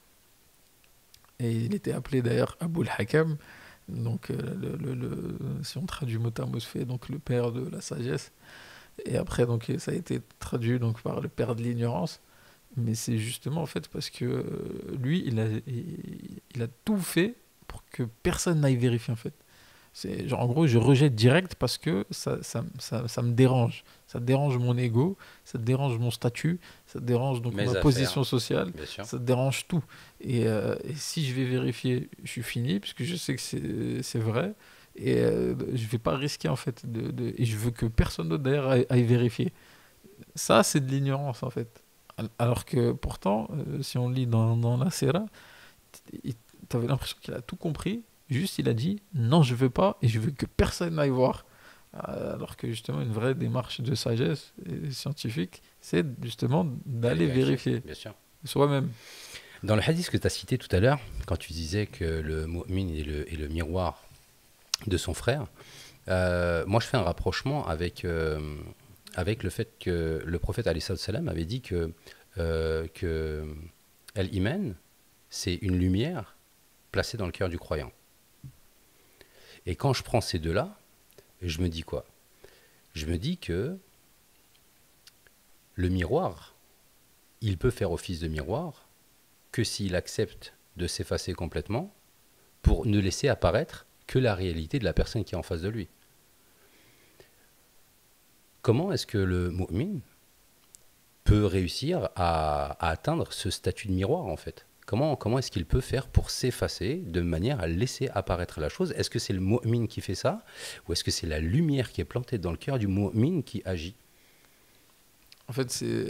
Et il était appelé d'ailleurs Abu al-Hakam, donc si on traduit mot à mot, fait donc le père de la sagesse. Et après, donc ça a été traduit donc par le père de l'ignorance. Mais c'est justement en fait parce que lui, il a tout fait pour que personne n'aille vérifier en fait. C'est genre en gros, je rejette direct parce que ça me dérange. Ça dérange mon ego, ça dérange mon statut, ça dérange donc ma Mes affaires, position sociale, bien sûr. ça dérange tout. Et si je vais vérifier, je suis fini puisque je sais que c'est vrai. Et je vais pas risquer en fait et je veux que personne d'autre d'ailleurs aille vérifier. Ça, c'est de l'ignorance en fait. Alors que pourtant, si on lit dans la Sera, tu avais l'impression qu'il a tout compris. Juste, il a dit non, je veux pas et je veux que personne n'aille voir. Alors que justement, une vraie démarche de sagesse et scientifique, c'est justement D'aller d'aller vérifier, vérifier bien sûr. soi-même. Dans le hadith que tu as cité tout à l'heure, quand tu disais que le mu'min est le miroir de son frère, moi je fais un rapprochement avec le fait que le prophète alayhi salam avait dit que Al-Iman, c'est une lumière placée dans le cœur du croyant. Et quand je prends ces deux-là, je me dis quoi? Je me dis que le miroir, il peut faire office de miroir que s'il accepte de s'effacer complètement pour ne laisser apparaître que la réalité de la personne qui est en face de lui. Comment est-ce que le mu'min peut réussir à atteindre ce statut de miroir en fait? Comment est-ce qu'il peut faire pour s'effacer de manière à laisser apparaître la chose? Est-ce que c'est le mu'min qui fait ça? Ou est-ce que c'est la lumière qui est plantée dans le cœur du mu'min qui agit? En fait, c'est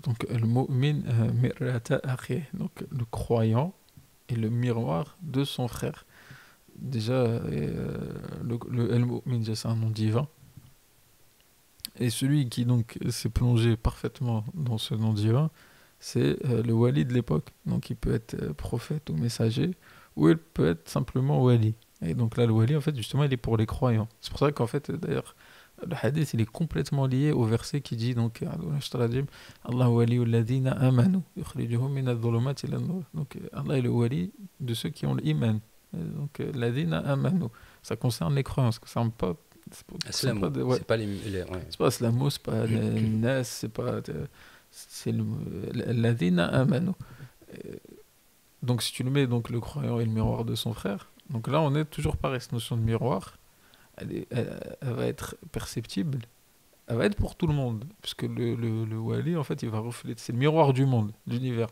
donc le mu'min mir'ata akhi, donc le croyant est le miroir de son frère. Déjà, le al-mu'min, déjà, c'est un nom divin. Et celui qui donc s'est plongé parfaitement dans ce nom divin, c'est le wali de l'époque. Donc il peut être prophète ou messager, ou il peut être simplement wali. Et donc là, le wali, en fait, justement, il est pour les croyants. C'est pour ça qu'en fait, d'ailleurs, le hadith, il est complètement lié au verset qui dit donc Allah wali alladhina amanu yukhrijuhum min adh-dhulumati ila an-nur. Donc Allah est le wali de ceux qui ont l'iman. Donc ladina amanu. Ça concerne les croyants, ça concerne pas c'est pas Aslamo, de, ouais. c'est pas ouais. C'est pas Slamo, c'est pas Nas, c'est pas. C'est Ladina Amanu. Euh, Donc si tu le mets, donc le croyant est le miroir de son frère. Donc là, on est toujours pareil. Cette notion de miroir, elle va être perceptible. Elle va être pour tout le monde. Puisque le Wali, en fait, il va refléter. C'est le miroir du monde, de l'univers.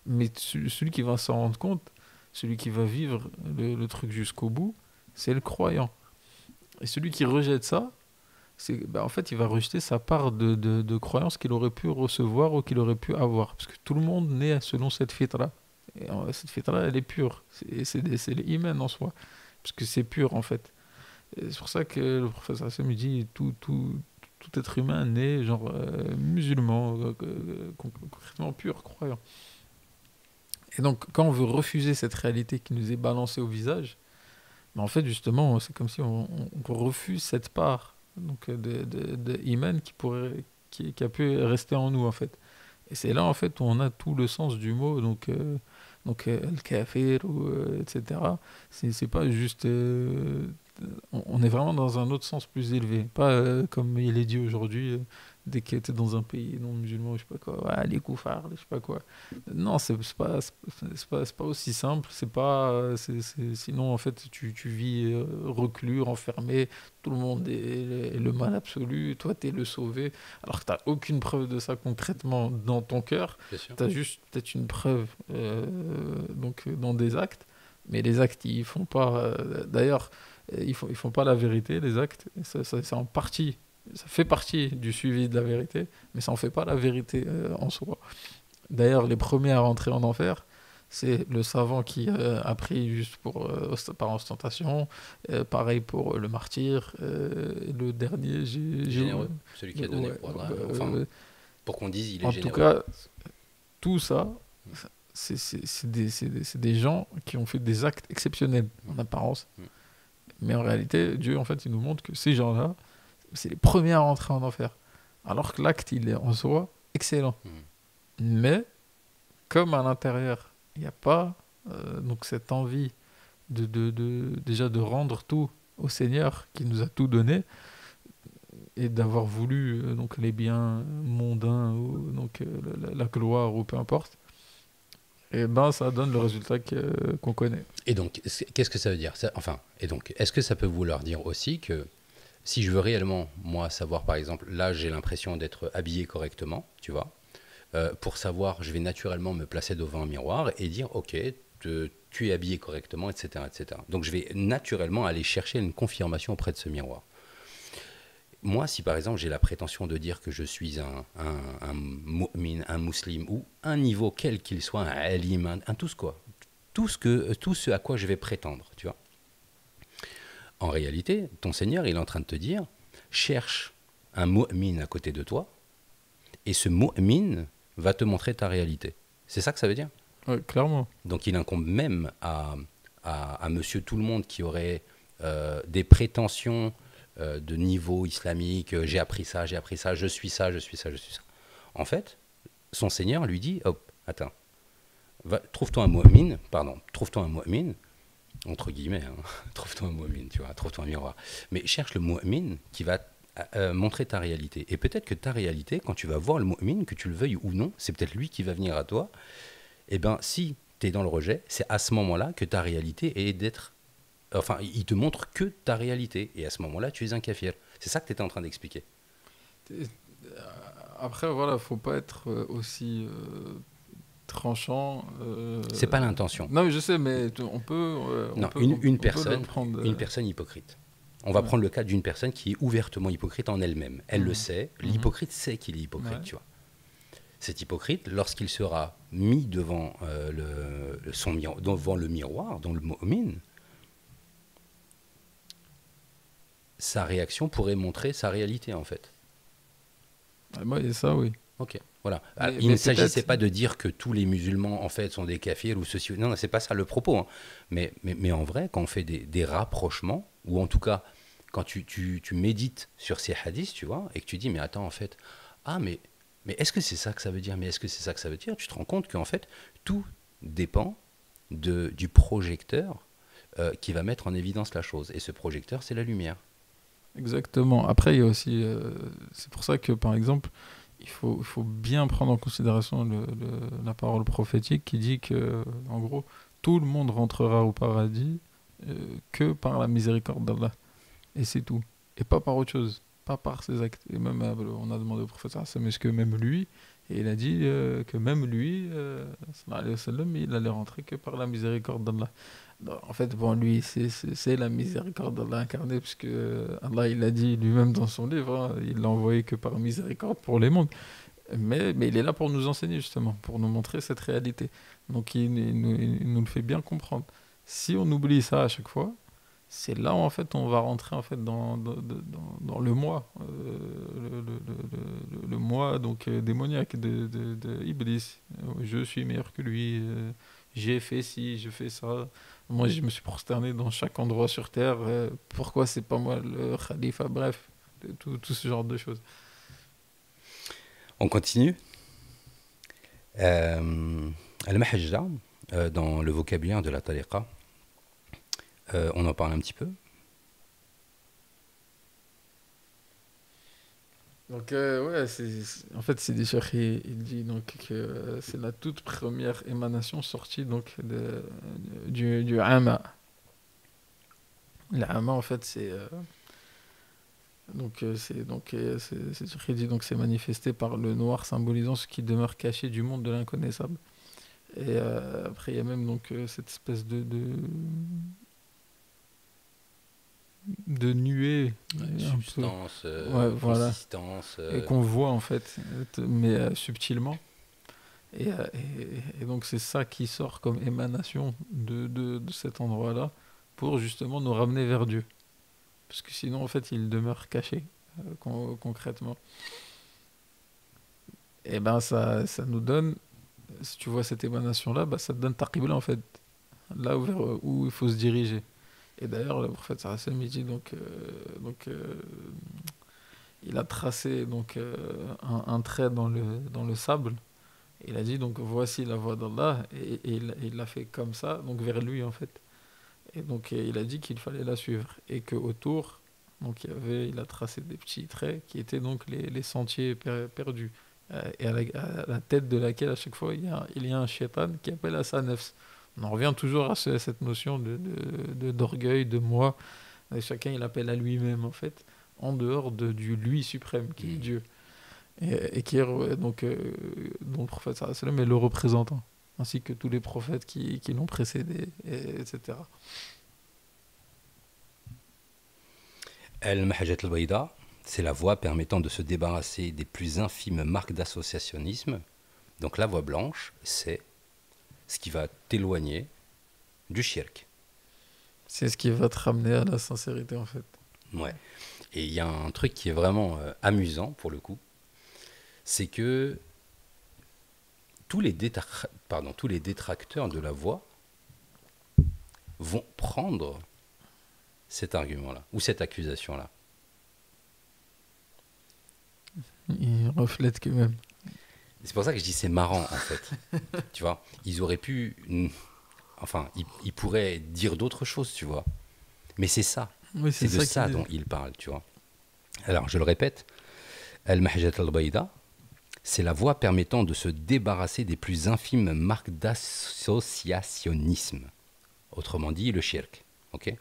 Mais celui qui va s'en rendre compte, celui qui va vivre le truc jusqu'au bout, c'est le croyant. Et celui qui rejette ça, en fait, il va rejeter sa part de croyance qu'il aurait pu recevoir ou qu'il aurait pu avoir. Parce que tout le monde naît selon cette fitra. Et cette fitra, elle est pure. C'est l'iman en soi. Parce que c'est pur, en fait. Et c'est pour ça que le professeur Hassan dit tout être humain naît, genre, musulman, concrètement pur, croyant. Et donc, quand on veut refuser cette réalité qui nous est balancée au visage, mais en fait, justement, c'est comme si on refuse cette part donc, de Iman qui a pu rester en nous, en fait. Et c'est là, en fait, où on a tout le sens du mot, donc donc le kafir, etc. C'est pas juste. On est vraiment dans un autre sens plus élevé. Pas comme il est dit aujourd'hui, dès que tu es dans un pays non musulman, je sais pas quoi, ouais, les koufars, je sais pas quoi. Non, c'est pas aussi simple. C'est pas, sinon, en fait, tu vis reclus, renfermé, tout le monde est le mal absolu, toi, tu es le sauvé, alors que tu n'as aucune preuve de ça concrètement dans ton cœur. Bien sûr. Tu as juste peut-être une preuve dans des actes, mais les actes, ils font pas. D'ailleurs, ils font pas la vérité, les actes. C'est en partie, ça fait partie du suivi de la vérité, mais ça en fait pas la vérité en soi. D'ailleurs, les premiers à rentrer en enfer, c'est le savant qui a pris juste par ostentation. Pareil pour le martyr. Le dernier, Généreux, celui qui a donné ouais, enfin, pour qu'on dise il est en tout généreux. cas, tout ça, c'est des gens qui ont fait des actes exceptionnels en apparence. Mm. Mais en réalité, Dieu, en fait, il nous montre que ces gens-là, c'est les premiers à rentrer en enfer. Alors que l'acte, il est en soi excellent. Mm. Mais, comme à l'intérieur, il n'y a pas donc cette envie déjà de rendre tout au Seigneur qui nous a tout donné et d'avoir voulu donc les biens mondains ou donc la gloire ou peu importe, et ben ça donne le résultat qu'on connaît. Et donc, qu'est-ce que ça veut dire ça, enfin, et donc, est-ce que ça peut vouloir dire aussi que si je veux réellement, moi, savoir, par exemple, là, j'ai l'impression d'être habillé correctement, tu vois, pour savoir, je vais naturellement me placer devant un miroir et dire, ok, tu es habillé correctement, etc., etc. Donc, je vais naturellement aller chercher une confirmation auprès de ce miroir. Moi, si par exemple j'ai la prétention de dire que je suis un mu'min, un musulman, ou un niveau quel qu'il soit, un alim, un tout ce quoi, tout ce à quoi je vais prétendre, tu vois. En réalité, ton Seigneur, il est en train de te dire, cherche un mu'min à côté de toi, et ce mu'min va te montrer ta réalité. C'est ça que ça veut dire? Ouais, clairement. Donc il incombe même à monsieur tout le monde qui aurait des prétentions de niveau islamique, j'ai appris ça, je suis ça, je suis ça, je suis ça. En fait, son Seigneur lui dit, hop, attends, trouve-toi un mu'min, entre guillemets, hein, trouve-toi un mu'min, tu vois, trouve-toi un miroir. Mais cherche le mu'min qui va montrer ta réalité. Et peut-être que ta réalité, quand tu vas voir le mu'min, que tu le veuilles ou non, c'est peut-être lui qui va venir à toi. Et bien, si tu es dans le rejet, c'est à ce moment-là que ta réalité est d'être... Enfin, il te montre que ta réalité. Et à ce moment-là, tu es un kafir. C'est ça que tu étais en train d'expliquer. Après, voilà, faut pas être aussi tranchant. C'est pas l'intention. Non, mais je sais, mais on peut. Non, peut, une peut le personne, prendre. une personne hypocrite. On va Ouais. prendre le cas d'une personne qui est ouvertement hypocrite en elle-même. Elle le Mhm. sait. Mhm. L'hypocrite sait qu'il est hypocrite, Ouais. tu vois. Cet hypocrite, lorsqu'il sera mis devant, devant le miroir, dans le mu'min, sa réaction pourrait montrer sa réalité, en fait. Moi, et ça, oui. Ok, voilà. Mais, Il ne mais s'agissait peut-être. pas de dire que tous les musulmans, en fait, sont des kafirs ou ceci. Non, non, c'est pas ça le propos. Hein. Mais en vrai, quand on fait des rapprochements, ou en tout cas, quand tu médites sur ces hadiths, tu vois, et que tu dis, mais attends, en fait, ah, mais est-ce que c'est ça que ça veut dire? Mais est-ce que c'est ça que ça veut dire? Tu te rends compte qu'en fait, tout dépend du projecteur qui va mettre en évidence la chose. Et ce projecteur, c'est la lumière. Exactement. Après, il y a aussi. C'est pour ça que, par exemple, il faut bien prendre en considération la parole prophétique qui dit que, en gros, tout le monde rentrera au paradis que par la miséricorde d'Allah. Et c'est tout. Et pas par autre chose. Pas par ses actes. Et même, on a demandé au prophète, mais est-ce que même lui, et il a dit que même lui, sallallahu alayhi wa sallam, il allait rentrer que par la miséricorde d'Allah. En fait, bon, lui, c'est la miséricorde d'Allah incarnée, puisque Allah, il a dit lui-même dans son livre, hein, il l'a envoyé que par miséricorde pour les mondes. Mais il est là pour nous enseigner, justement, pour nous montrer cette réalité. Donc, il nous le fait bien comprendre. Si on oublie ça à chaque fois, c'est là où, en fait, on va rentrer en fait, dans le moi, le moi donc, démoniaque de Iblis. Je suis meilleur que lui, j'ai fait ci, je fais ça. Moi, je me suis prosterné dans chaque endroit sur Terre. Pourquoi c'est pas moi le khalifa? Bref, tout ce genre de choses. On continue. Al-Mahajja, dans le vocabulaire de la tariqa. On en parle un petit peu. Donc, ouais, en fait, c'est des cheikhs, il dit donc que c'est la toute première émanation sortie donc du Amma. L'Ama, en fait, c'est ce qu'il dit, donc c'est manifesté par le noir symbolisant ce qui demeure caché du monde de l'inconnaissable. Et après, il y a même donc cette espèce de nuée, un peu, Substance, ouais, voilà, consistance. et qu'on voit en fait, mais subtilement. Et donc c'est ça qui sort comme émanation de cet endroit-là pour justement nous ramener vers Dieu. Parce que sinon, en fait, il demeure caché concrètement. Et ben ça nous donne, si tu vois cette émanation-là, bah, ça te donne ta qibla en fait, là où il faut se diriger. Et d'ailleurs, le prophète sallallahu alayhi wa sallam, il dit il a tracé donc un trait dans le sable. Il a dit donc voici la voie d'Allah et il l'a fait comme ça, donc vers lui en fait. Et donc il a dit qu'il fallait la suivre et que autour, donc il a tracé des petits traits qui étaient donc les sentiers perdus. Et à la tête de laquelle à chaque fois il y a un shaitan qui appelle à sa nefs. On en revient toujours à cette notion d'orgueil, de moi. Et chacun il appelle à lui-même en fait, en dehors du lui suprême qui est Dieu. Et qui est dont le prophète sallallahu alayhi wa sallam est le représentant, ainsi que tous les prophètes qui l'ont précédé, etc. Al-Mahajat al-Baïda, c'est la voie permettant de se débarrasser des plus infimes marques d'associationnisme. Donc la voie blanche, c'est ce qui va t'éloigner du shirk. C'est ce qui va te ramener à la sincérité en fait. Ouais. Et il y a un truc qui est vraiment amusant pour le coup, c'est que tous les détracteurs de la voie vont prendre cet argument-là, ou cette accusation-là. Il reflète que même. C'est pour ça que je dis c'est marrant, en fait. Tu vois, ils auraient pu... Enfin, ils pourraient dire d'autres choses, tu vois. Mais c'est ça. Oui, C'est de ça dont ils parlent, tu vois. Alors, je le répète, Al-Mahjat al-Baïda, c'est la voie permettant de se débarrasser des plus infimes marques d'associationnisme. Autrement dit, le shirk. Ok ?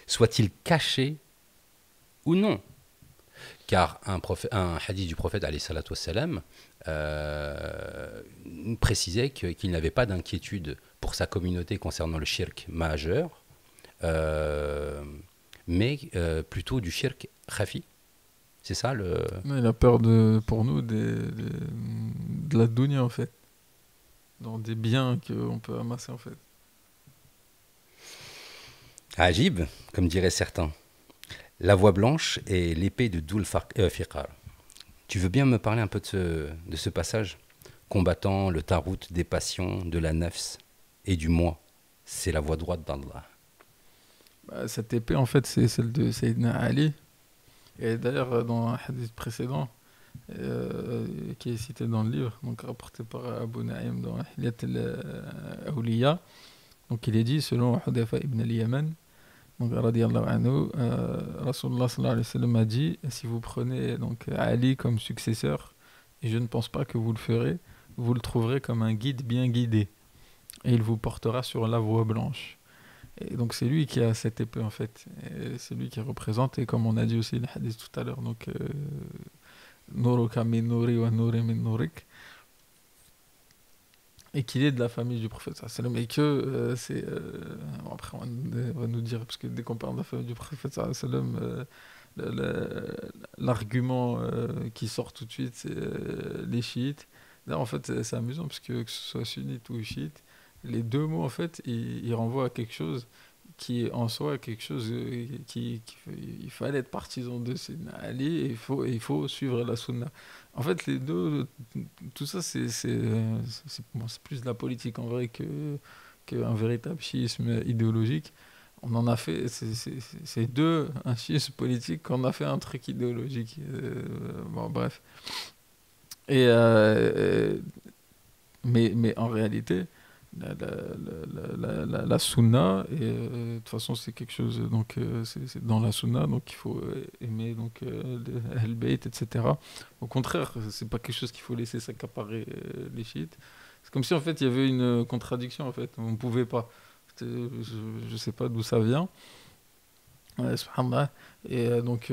Soit-il caché ou non. Car un hadith du prophète alayhi salatu wassalam, précisait qu'il n'avait pas d'inquiétude pour sa communauté concernant le shirk majeur, mais plutôt du shirk khafi. C'est ça le... Il a peur pour nous de la dunya en fait, dans des biens qu'on peut amasser en fait. Ajib, comme diraient certains. La voie blanche est l'épée de Dul Fiqar. Tu veux bien me parler un peu de ce passage combattant le tarout des passions, de la nafs et du moi. C'est la voie droite d'Allah. Bah, cette épée en fait c'est celle de Sayyidina Ali. Et d'ailleurs dans un hadith précédent qui est cité dans le livre, donc rapporté par Abu Naïm dans Hilyat al-Awliya, donc il est dit selon Hudayfa ibn al-Yaman, donc radiyallahu anhu, Rasulullah sallallahu alayhi wa sallam a dit si vous prenez donc Ali comme successeur, et je ne pense pas que vous le ferez, vous le trouverez comme un guide bien guidé et il vous portera sur la voie blanche. Et donc c'est lui qui a cette épée en fait, et c'est lui qui représente, et comme on a dit aussi le hadith tout à l'heure, donc Nuruka min nuri wa nuri min nurik, et qu'il est de la famille du prophète sallam, et que bon, après on va nous dire, parce que dès qu'on parle de la famille du prophète sallam, l'argument qui sort tout de suite c'est les chiites. Là en fait c'est amusant parce que ce soit sunnite ou chiite, les deux mots en fait ils renvoient à quelque chose qui est en soi quelque chose il fallait être partisan de Sayyidina Ali, et il faut suivre la sunna. En fait les deux, tout ça bon, c'est plus de la politique en vrai qu'un véritable schisme idéologique. On en a fait, c'est un schisme politique qu'on a fait un truc idéologique. Bon bref. Et mais en réalité la sunna. Et de toute façon, c'est quelque chose, donc c'est dans la sunna, donc il faut aimer donc le Ahl Bayt, etc. Au contraire, c'est pas quelque chose qu'il faut laisser s'accaparer les chiites. C'est comme si en fait il y avait une contradiction en fait. On pouvait pas. Je sais pas d'où ça vient. Ouais, subhanallah. Et donc,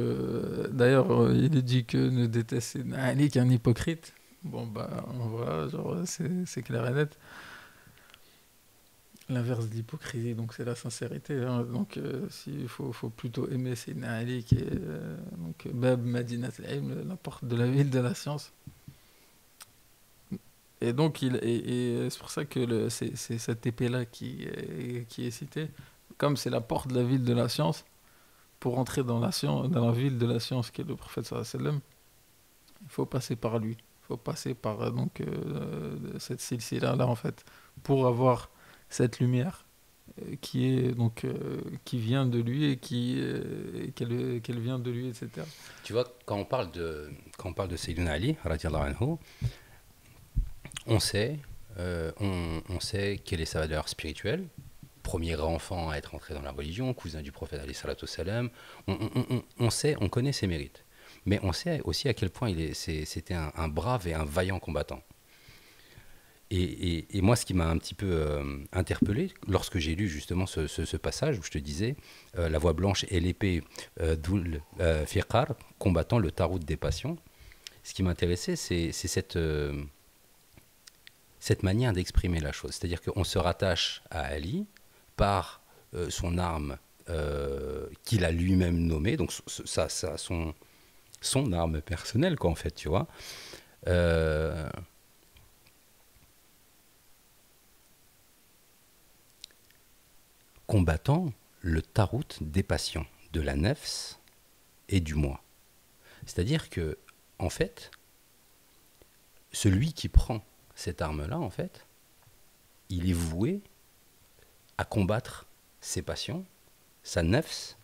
d'ailleurs, il est dit que ne déteste Ali qu'un hypocrite. Bon, bah, voilà, genre, c'est clair et net. L'inverse de l'hypocrisie, donc c'est la sincérité, hein. Donc, s'il faut plutôt aimer Sayyidina Ali, qui est donc Bab Madinat al-Ilm, la porte de la ville de la science. Et donc, et c'est pour ça que c'est cette épée-là qui est citée. Comme c'est la porte de la ville de la science, pour entrer dans la science, dans la ville de la science qui est le prophète sallallahu alayhi wa sallam, il faut passer par lui. Il faut passer par donc cette silsila là en fait pour avoir cette lumière qui est donc qui vient de lui et qu'elle vient de lui, etc. Tu vois, quand on parle de Sayyidina Ali, radiallahu anhu, on sait, on sait quelle est sa valeur spirituelle. Premier enfant à être entré dans la religion, cousin du prophète alayhi salatu wassalam. On sait, on connaît ses mérites. Mais on sait aussi à quel point c'était un brave et un vaillant combattant. Et moi, ce qui m'a un petit peu interpellé, lorsque j'ai lu justement ce passage où je te disais la voix blanche et l'épée d'Oul Fiqar, combattant le tarout des passions, ce qui m'intéressait, c'est cette manière d'exprimer la chose. C'est-à-dire qu'on se rattache à Ali par son arme qu'il a lui-même nommée, donc son arme personnelle, quoi, en fait, tu vois. Combattant le tarout des passions, de la nefs et du moi. C'est-à-dire que, en fait, celui qui prend cette arme-là, en fait, il est voué à combattre ses passions, sa nefs,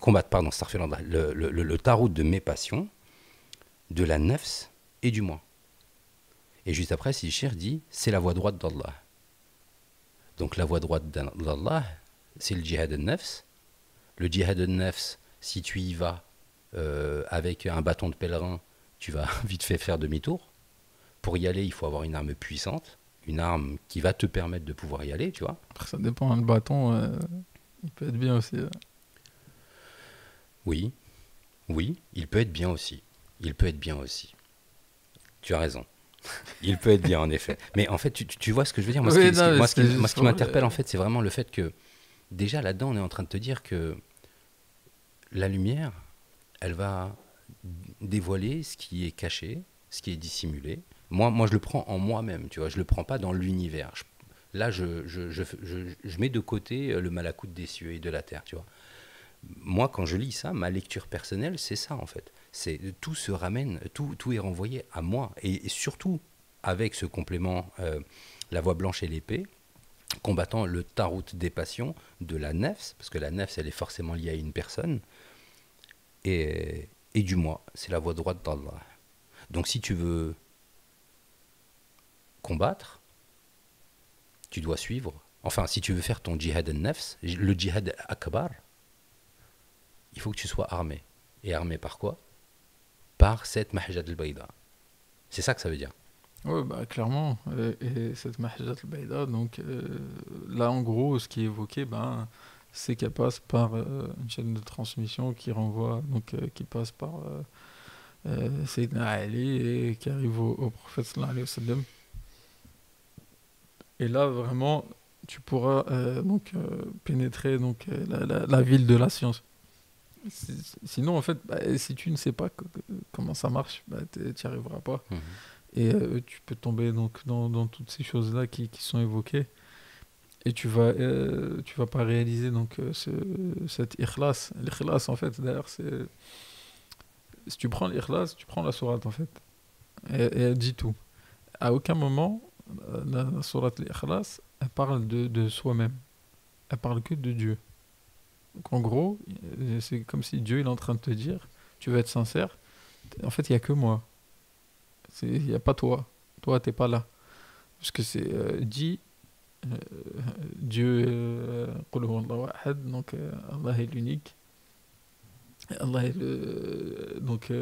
combattre, pardon, le tarout de mes passions, de la nefs et du moi. Et juste après, Sichir dit, c'est la voie droite d'Allah. Donc la voie droite d'Allah, c'est le djihad al-nafs. Le djihad al-nafs, si tu y vas avec un bâton de pèlerin, tu vas vite fait faire demi-tour. Pour y aller, il faut avoir une arme puissante, une arme qui va te permettre de pouvoir y aller, tu vois. Après, ça dépend, hein, le bâton, il peut être bien aussi. Oui, il peut être bien aussi. Il peut être bien aussi. Tu as raison. Il peut être bien, en effet. Mais en fait, tu vois ce que je veux dire. Moi, ce qui m'interpelle, en fait, c'est vraiment le fait que, déjà, là-dedans, on est en train de te dire que la lumière, elle va dévoiler ce qui est caché, ce qui est dissimulé. Moi, je le prends en moi-même, tu vois. Je le prends pas dans l'univers. Là, je mets de côté le malakout des cieux et de la terre, tu vois. Moi, quand je lis ça, ma lecture personnelle, c'est ça, en fait. Tout se ramène, tout est renvoyé à moi. Et surtout, avec ce complément, la voix blanche et l'épée, combattant le tarout des passions de la nefs, parce que la nefs, elle est forcément liée à une personne, et du moi, c'est la voie droite d'Allah. Donc si tu veux combattre, tu dois suivre. Enfin, si tu veux faire ton djihad al-nefs, le djihad akbar, il faut que tu sois armé. Et armé par quoi? Par cette mahjad al-bayda. C'est ça que ça veut dire. Oui, bah, clairement. Et cette mahjad al-bayda, donc là, en gros, ce qui est évoqué, ben, c'est qu'elle passe par une chaîne de transmission qui renvoie, donc qui passe par Sayyidina Ali et qui arrive au prophète sallallahu alayhi wa sallam. Et là, vraiment, tu pourras donc pénétrer donc, la ville de la science. Sinon, en fait, bah, si tu ne sais pas comment ça marche, bah, tu n'y arriveras pas. Mhm. Et tu peux tomber donc, dans toutes ces choses-là qui sont évoquées. Et tu vas pas réaliser donc, cet ikhlas. L'ikhlas, en fait, d'ailleurs, c'est... Si tu prends l'ikhlas, tu prends la sourate, en fait. Et elle dit tout. À aucun moment, la sourate l'ikhlas, elle parle de soi-même. Elle parle que de Dieu. Donc en gros, c'est comme si Dieu il est en train de te dire, tu veux être sincère, en fait il n'y a que moi. Il n'y a pas toi. Toi, t'es pas là. Parce que c'est dit, euh, Dieu, Qul huwa Allahu ahad, donc Allah est l'unique. Allah est donc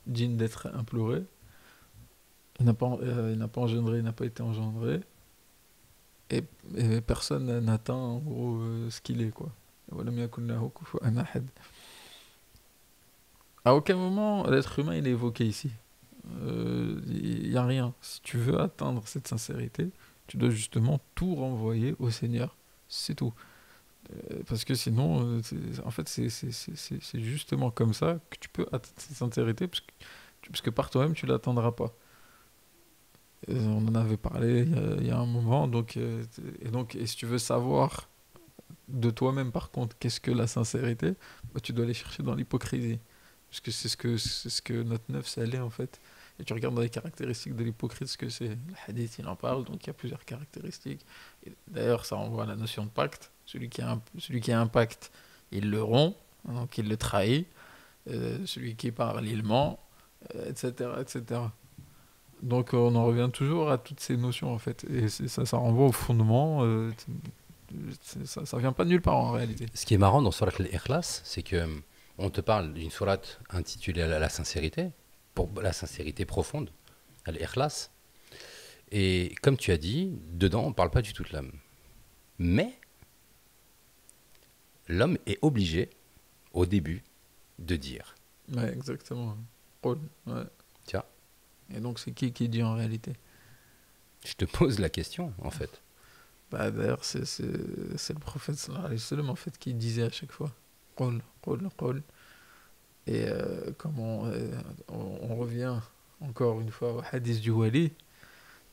digne d'être imploré. Il n'a pas engendré, il n'a pas été engendré. Et, et personne n'atteint en gros ce qu'il est, quoi. Walam yakun lahu kufuwan ahad. À aucun moment l'être humain il est évoqué ici. Il n'y a rien. Si tu veux atteindre cette sincérité, tu dois justement tout renvoyer au Seigneur. C'est tout. Parce que sinon, en fait, c'est justement comme ça que tu peux atteindre cette sincérité, parce que par toi-même, tu ne l'atteindras pas. On en avait parlé il y a un moment. Et si tu veux savoir de toi-même, par contre, qu'est-ce que la sincérité, bah, tu dois aller chercher dans l'hypocrisie. Parce que c'est ce que notre neuf, elle est en fait. Et tu regardes dans les caractéristiques de l'hypocrite, ce que c'est. Le hadith, il en parle, donc il y a plusieurs caractéristiques. Et d'ailleurs, ça renvoie à la notion de pacte. Celui qui a un pacte, il le rompt, donc il le trahit. Celui qui parle, il ment, etc., etc. Donc on en revient toujours à toutes ces notions en fait. Et ça renvoie au fondement. Ça vient pas de nulle part en réalité. Ce qui est marrant dans Surat al-Ikhlas, c'est que on te parle d'une sourate intitulée la sincérité, pour la sincérité profonde, al-Ikhlas. Et comme tu as dit, dedans, on ne parle pas du tout de l'homme. Mais l'homme est obligé, au début, de dire. Ouais, exactement. Qul, ouais. Tiens, Et donc c'est qui dit en réalité? je te pose la question, en fait. Bah, d'ailleurs, c'est le prophète sallallahu alayhi wa sallam en fait qui disait à chaque fois Qul, Qul, Qul. Et comme on revient encore une fois au hadith du wali,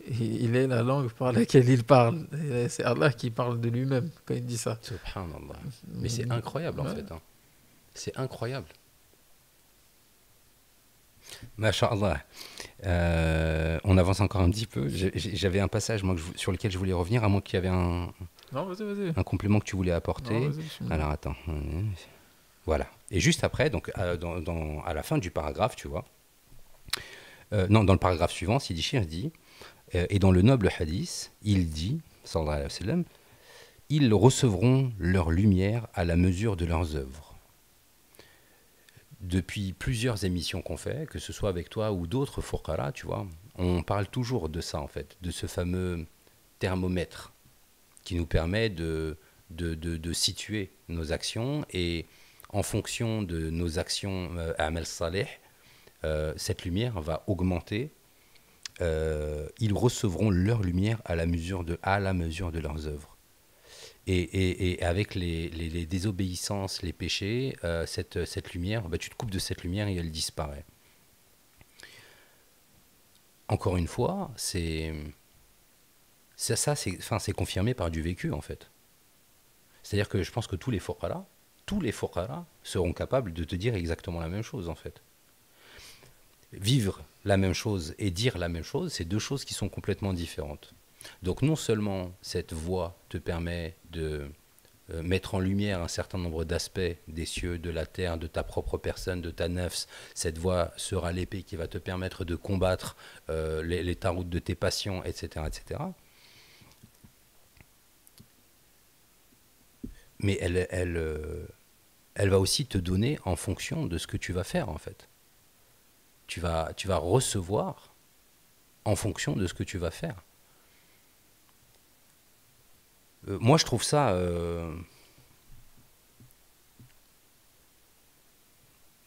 il est la langue par laquelle il parle. Et c'est Allah qui parle de lui-même quand il dit ça. Subhanallah. Mais c'est incroyable, en Ouais. fait. Hein. C'est incroyable. Masha'Allah. On avance encore un petit peu. J'avais un passage moi, sur lequel je voulais revenir, à moins qu'il y avait Non, vas-y. un complément que tu voulais Non, apporter. vas-y, bismillah. Alors attends. Voilà. Et juste après, donc à la fin du paragraphe, tu vois, non, dans le paragraphe suivant, Sidi Chir dit, et dans le noble hadith, il dit, sallallahu alayhi wa sallam, ils recevront leur lumière à la mesure de leurs œuvres. Depuis plusieurs émissions qu'on fait, que ce soit avec toi ou d'autres fourqara, tu vois, on parle toujours de ça en fait, de ce fameux thermomètre qui nous permet de situer nos actions et en fonction de nos actions amal salih, cette lumière va augmenter. Ils recevront leur lumière à la mesure de leurs œuvres. Et avec les désobéissances, les péchés, cette lumière, bah, tu te coupes de cette lumière et elle disparaît. Encore une fois, c'est confirmé par du vécu en fait. C'est-à-dire que je pense que tous les fuqara seront capables de te dire exactement la même chose en fait. Vivre la même chose et dire la même chose, c'est deux choses qui sont complètement différentes. Donc non seulement cette voie te permet de mettre en lumière un certain nombre d'aspects des cieux, de la terre, de ta propre personne, de ta nafs, cette voie sera l'épée qui va te permettre de combattre les taroutes de tes passions, etc., etc. Mais elle va aussi te donner en fonction de ce que tu vas faire en fait. Tu vas recevoir en fonction de ce que tu vas faire. Moi, je trouve ça...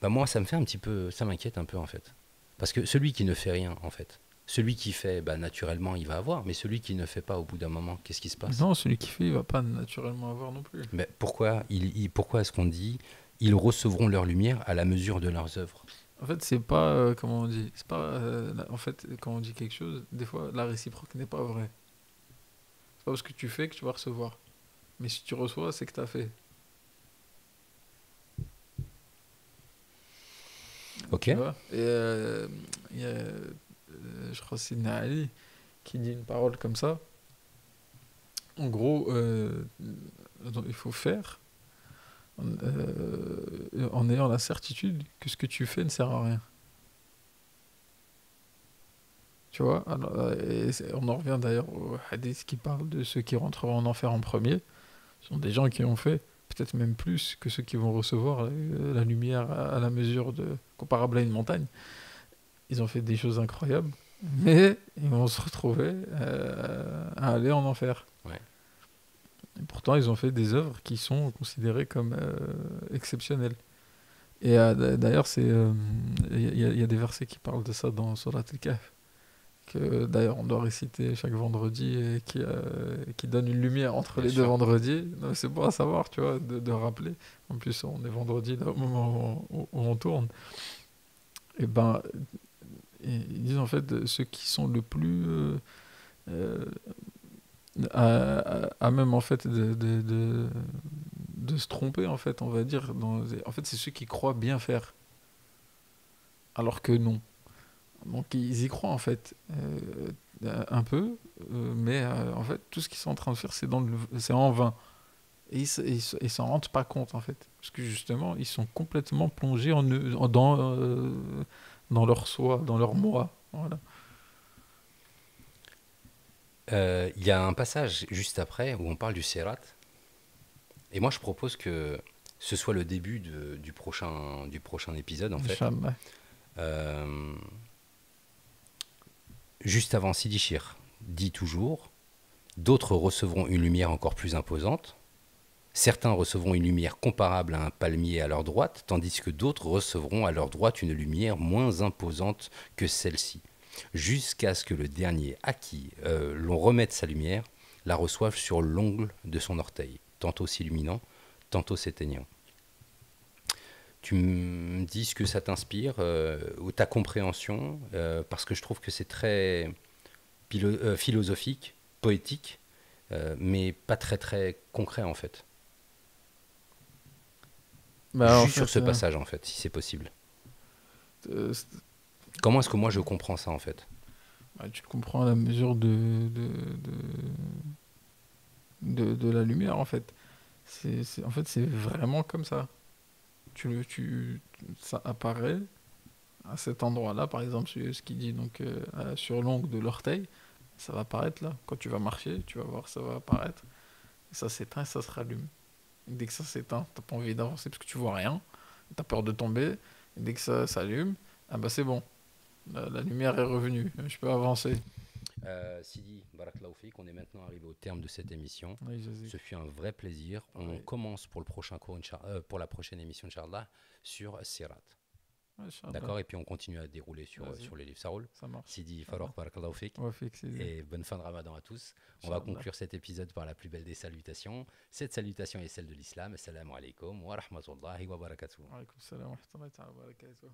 moi, ça me fait un petit peu... Ça m'inquiète un peu, en fait. Parce que celui qui ne fait rien, en fait, celui qui fait, naturellement, il va avoir. Mais celui qui ne fait pas, au bout d'un moment, qu'est-ce qui se passe? Non, celui qui fait, il va pas naturellement avoir non plus. Mais pourquoi est-ce qu'on dit ils recevront leur lumière à la mesure de leurs œuvres? En fait, c'est pas, comment on dit, c'est pas, en fait, quand on dit quelque chose, des fois, la réciproque n'est pas vraie. C'est pas parce que tu fais que tu vas recevoir. Mais si tu reçois, c'est que tu as fait. Ok. Tu vois? Et il y a, je crois que c'est Sidna Ali qui dit une parole comme ça. En gros, il faut faire en ayant la certitude que ce que tu fais ne sert à rien. Tu vois, alors, on en revient d'ailleurs au hadith qui parle de ceux qui rentreront en enfer en premier. Ce sont des gens qui ont fait peut-être même plus que ceux qui vont recevoir la lumière à la mesure comparable à une montagne. Ils ont fait des choses incroyables, mais ils vont se retrouver à aller en enfer. Ouais. Et pourtant, ils ont fait des œuvres qui sont considérées comme exceptionnelles. Et d'ailleurs, il y a des versets qui parlent de ça dans Surat Al-Kahf, que d'ailleurs on doit réciter chaque vendredi et qui donne une lumière entre Bien les deux sûr. vendredis. Non, c'est bon à savoir, tu vois, de rappeler. En plus, on est vendredi là, au moment où on tourne. Et ben, ils disent en fait ceux qui sont le plus euh, à même en fait de se tromper en fait, on va dire. En fait, c'est ceux qui croient bien faire, alors que non. Donc ils y croient en fait un peu, mais en fait tout ce qu'ils sont en train de faire c'est en vain. Et ils s'en rendent pas compte en fait, parce que justement ils sont complètement plongés dans leur soi, dans leur moi. Voilà. Il y a un passage juste après où on parle du Sirat. Et moi, je propose que ce soit le début du prochain épisode, en fait. Inch'Allah. Euh, Juste avant Sidi Chir dit toujours, d'autres recevront une lumière encore plus imposante. Certains recevront une lumière comparable à un palmier à leur droite, tandis que d'autres recevront à leur droite une lumière moins imposante que celle-ci, jusqu'à ce que le dernier à qui l'on remette sa lumière la reçoive sur l'ongle de son orteil, tantôt s'illuminant, tantôt s'éteignant. Tu me dis ce que ça t'inspire, ou ta compréhension, parce que je trouve que c'est très philosophique, poétique, mais pas très très concret en fait. Bah, en Juste sur fait, ce passage en fait, si c'est possible. euh, Comment est-ce que moi je comprends ça en fait? bah, tu le comprends à la mesure de la lumière en fait. En fait, c'est vraiment comme ça. Ça apparaît à cet endroit-là, par exemple, ce qui dit donc sur l'ongle de l'orteil, ça va apparaître là. Quand tu vas marcher, tu vas voir, ça va apparaître. Et ça s'éteint et ça se rallume. Et dès que ça s'éteint, t'as pas envie d'avancer parce que tu vois rien, t'as peur de tomber. Et dès que ça s'allume, ah bah c'est bon, la lumière est revenue, je peux avancer. Sidi, Barakallahu Fik, on est maintenant arrivé au terme de cette émission. Oui, je sais. Ce fut un vrai plaisir. On Oui, commence pour le prochain cours, pour la prochaine émission, Inch'Allah, sur Sirat. Inch'Allah. D'accord. Et puis on continue à dérouler Vas-y, sur les livres. Ça roule. ça marche. Sidi, Inch'Allah. Farok, Barakallahu Fik. On va fixer. Et bonne fin de Ramadan à tous. On va Inch'Allah. conclure cet épisode par la plus belle des salutations. Cette salutation est celle de l'islam. Assalamu alaikum wa rahmatullahi wa barakatuh. Wa alaykoum salam wa rahmatullahi wa barakatuh.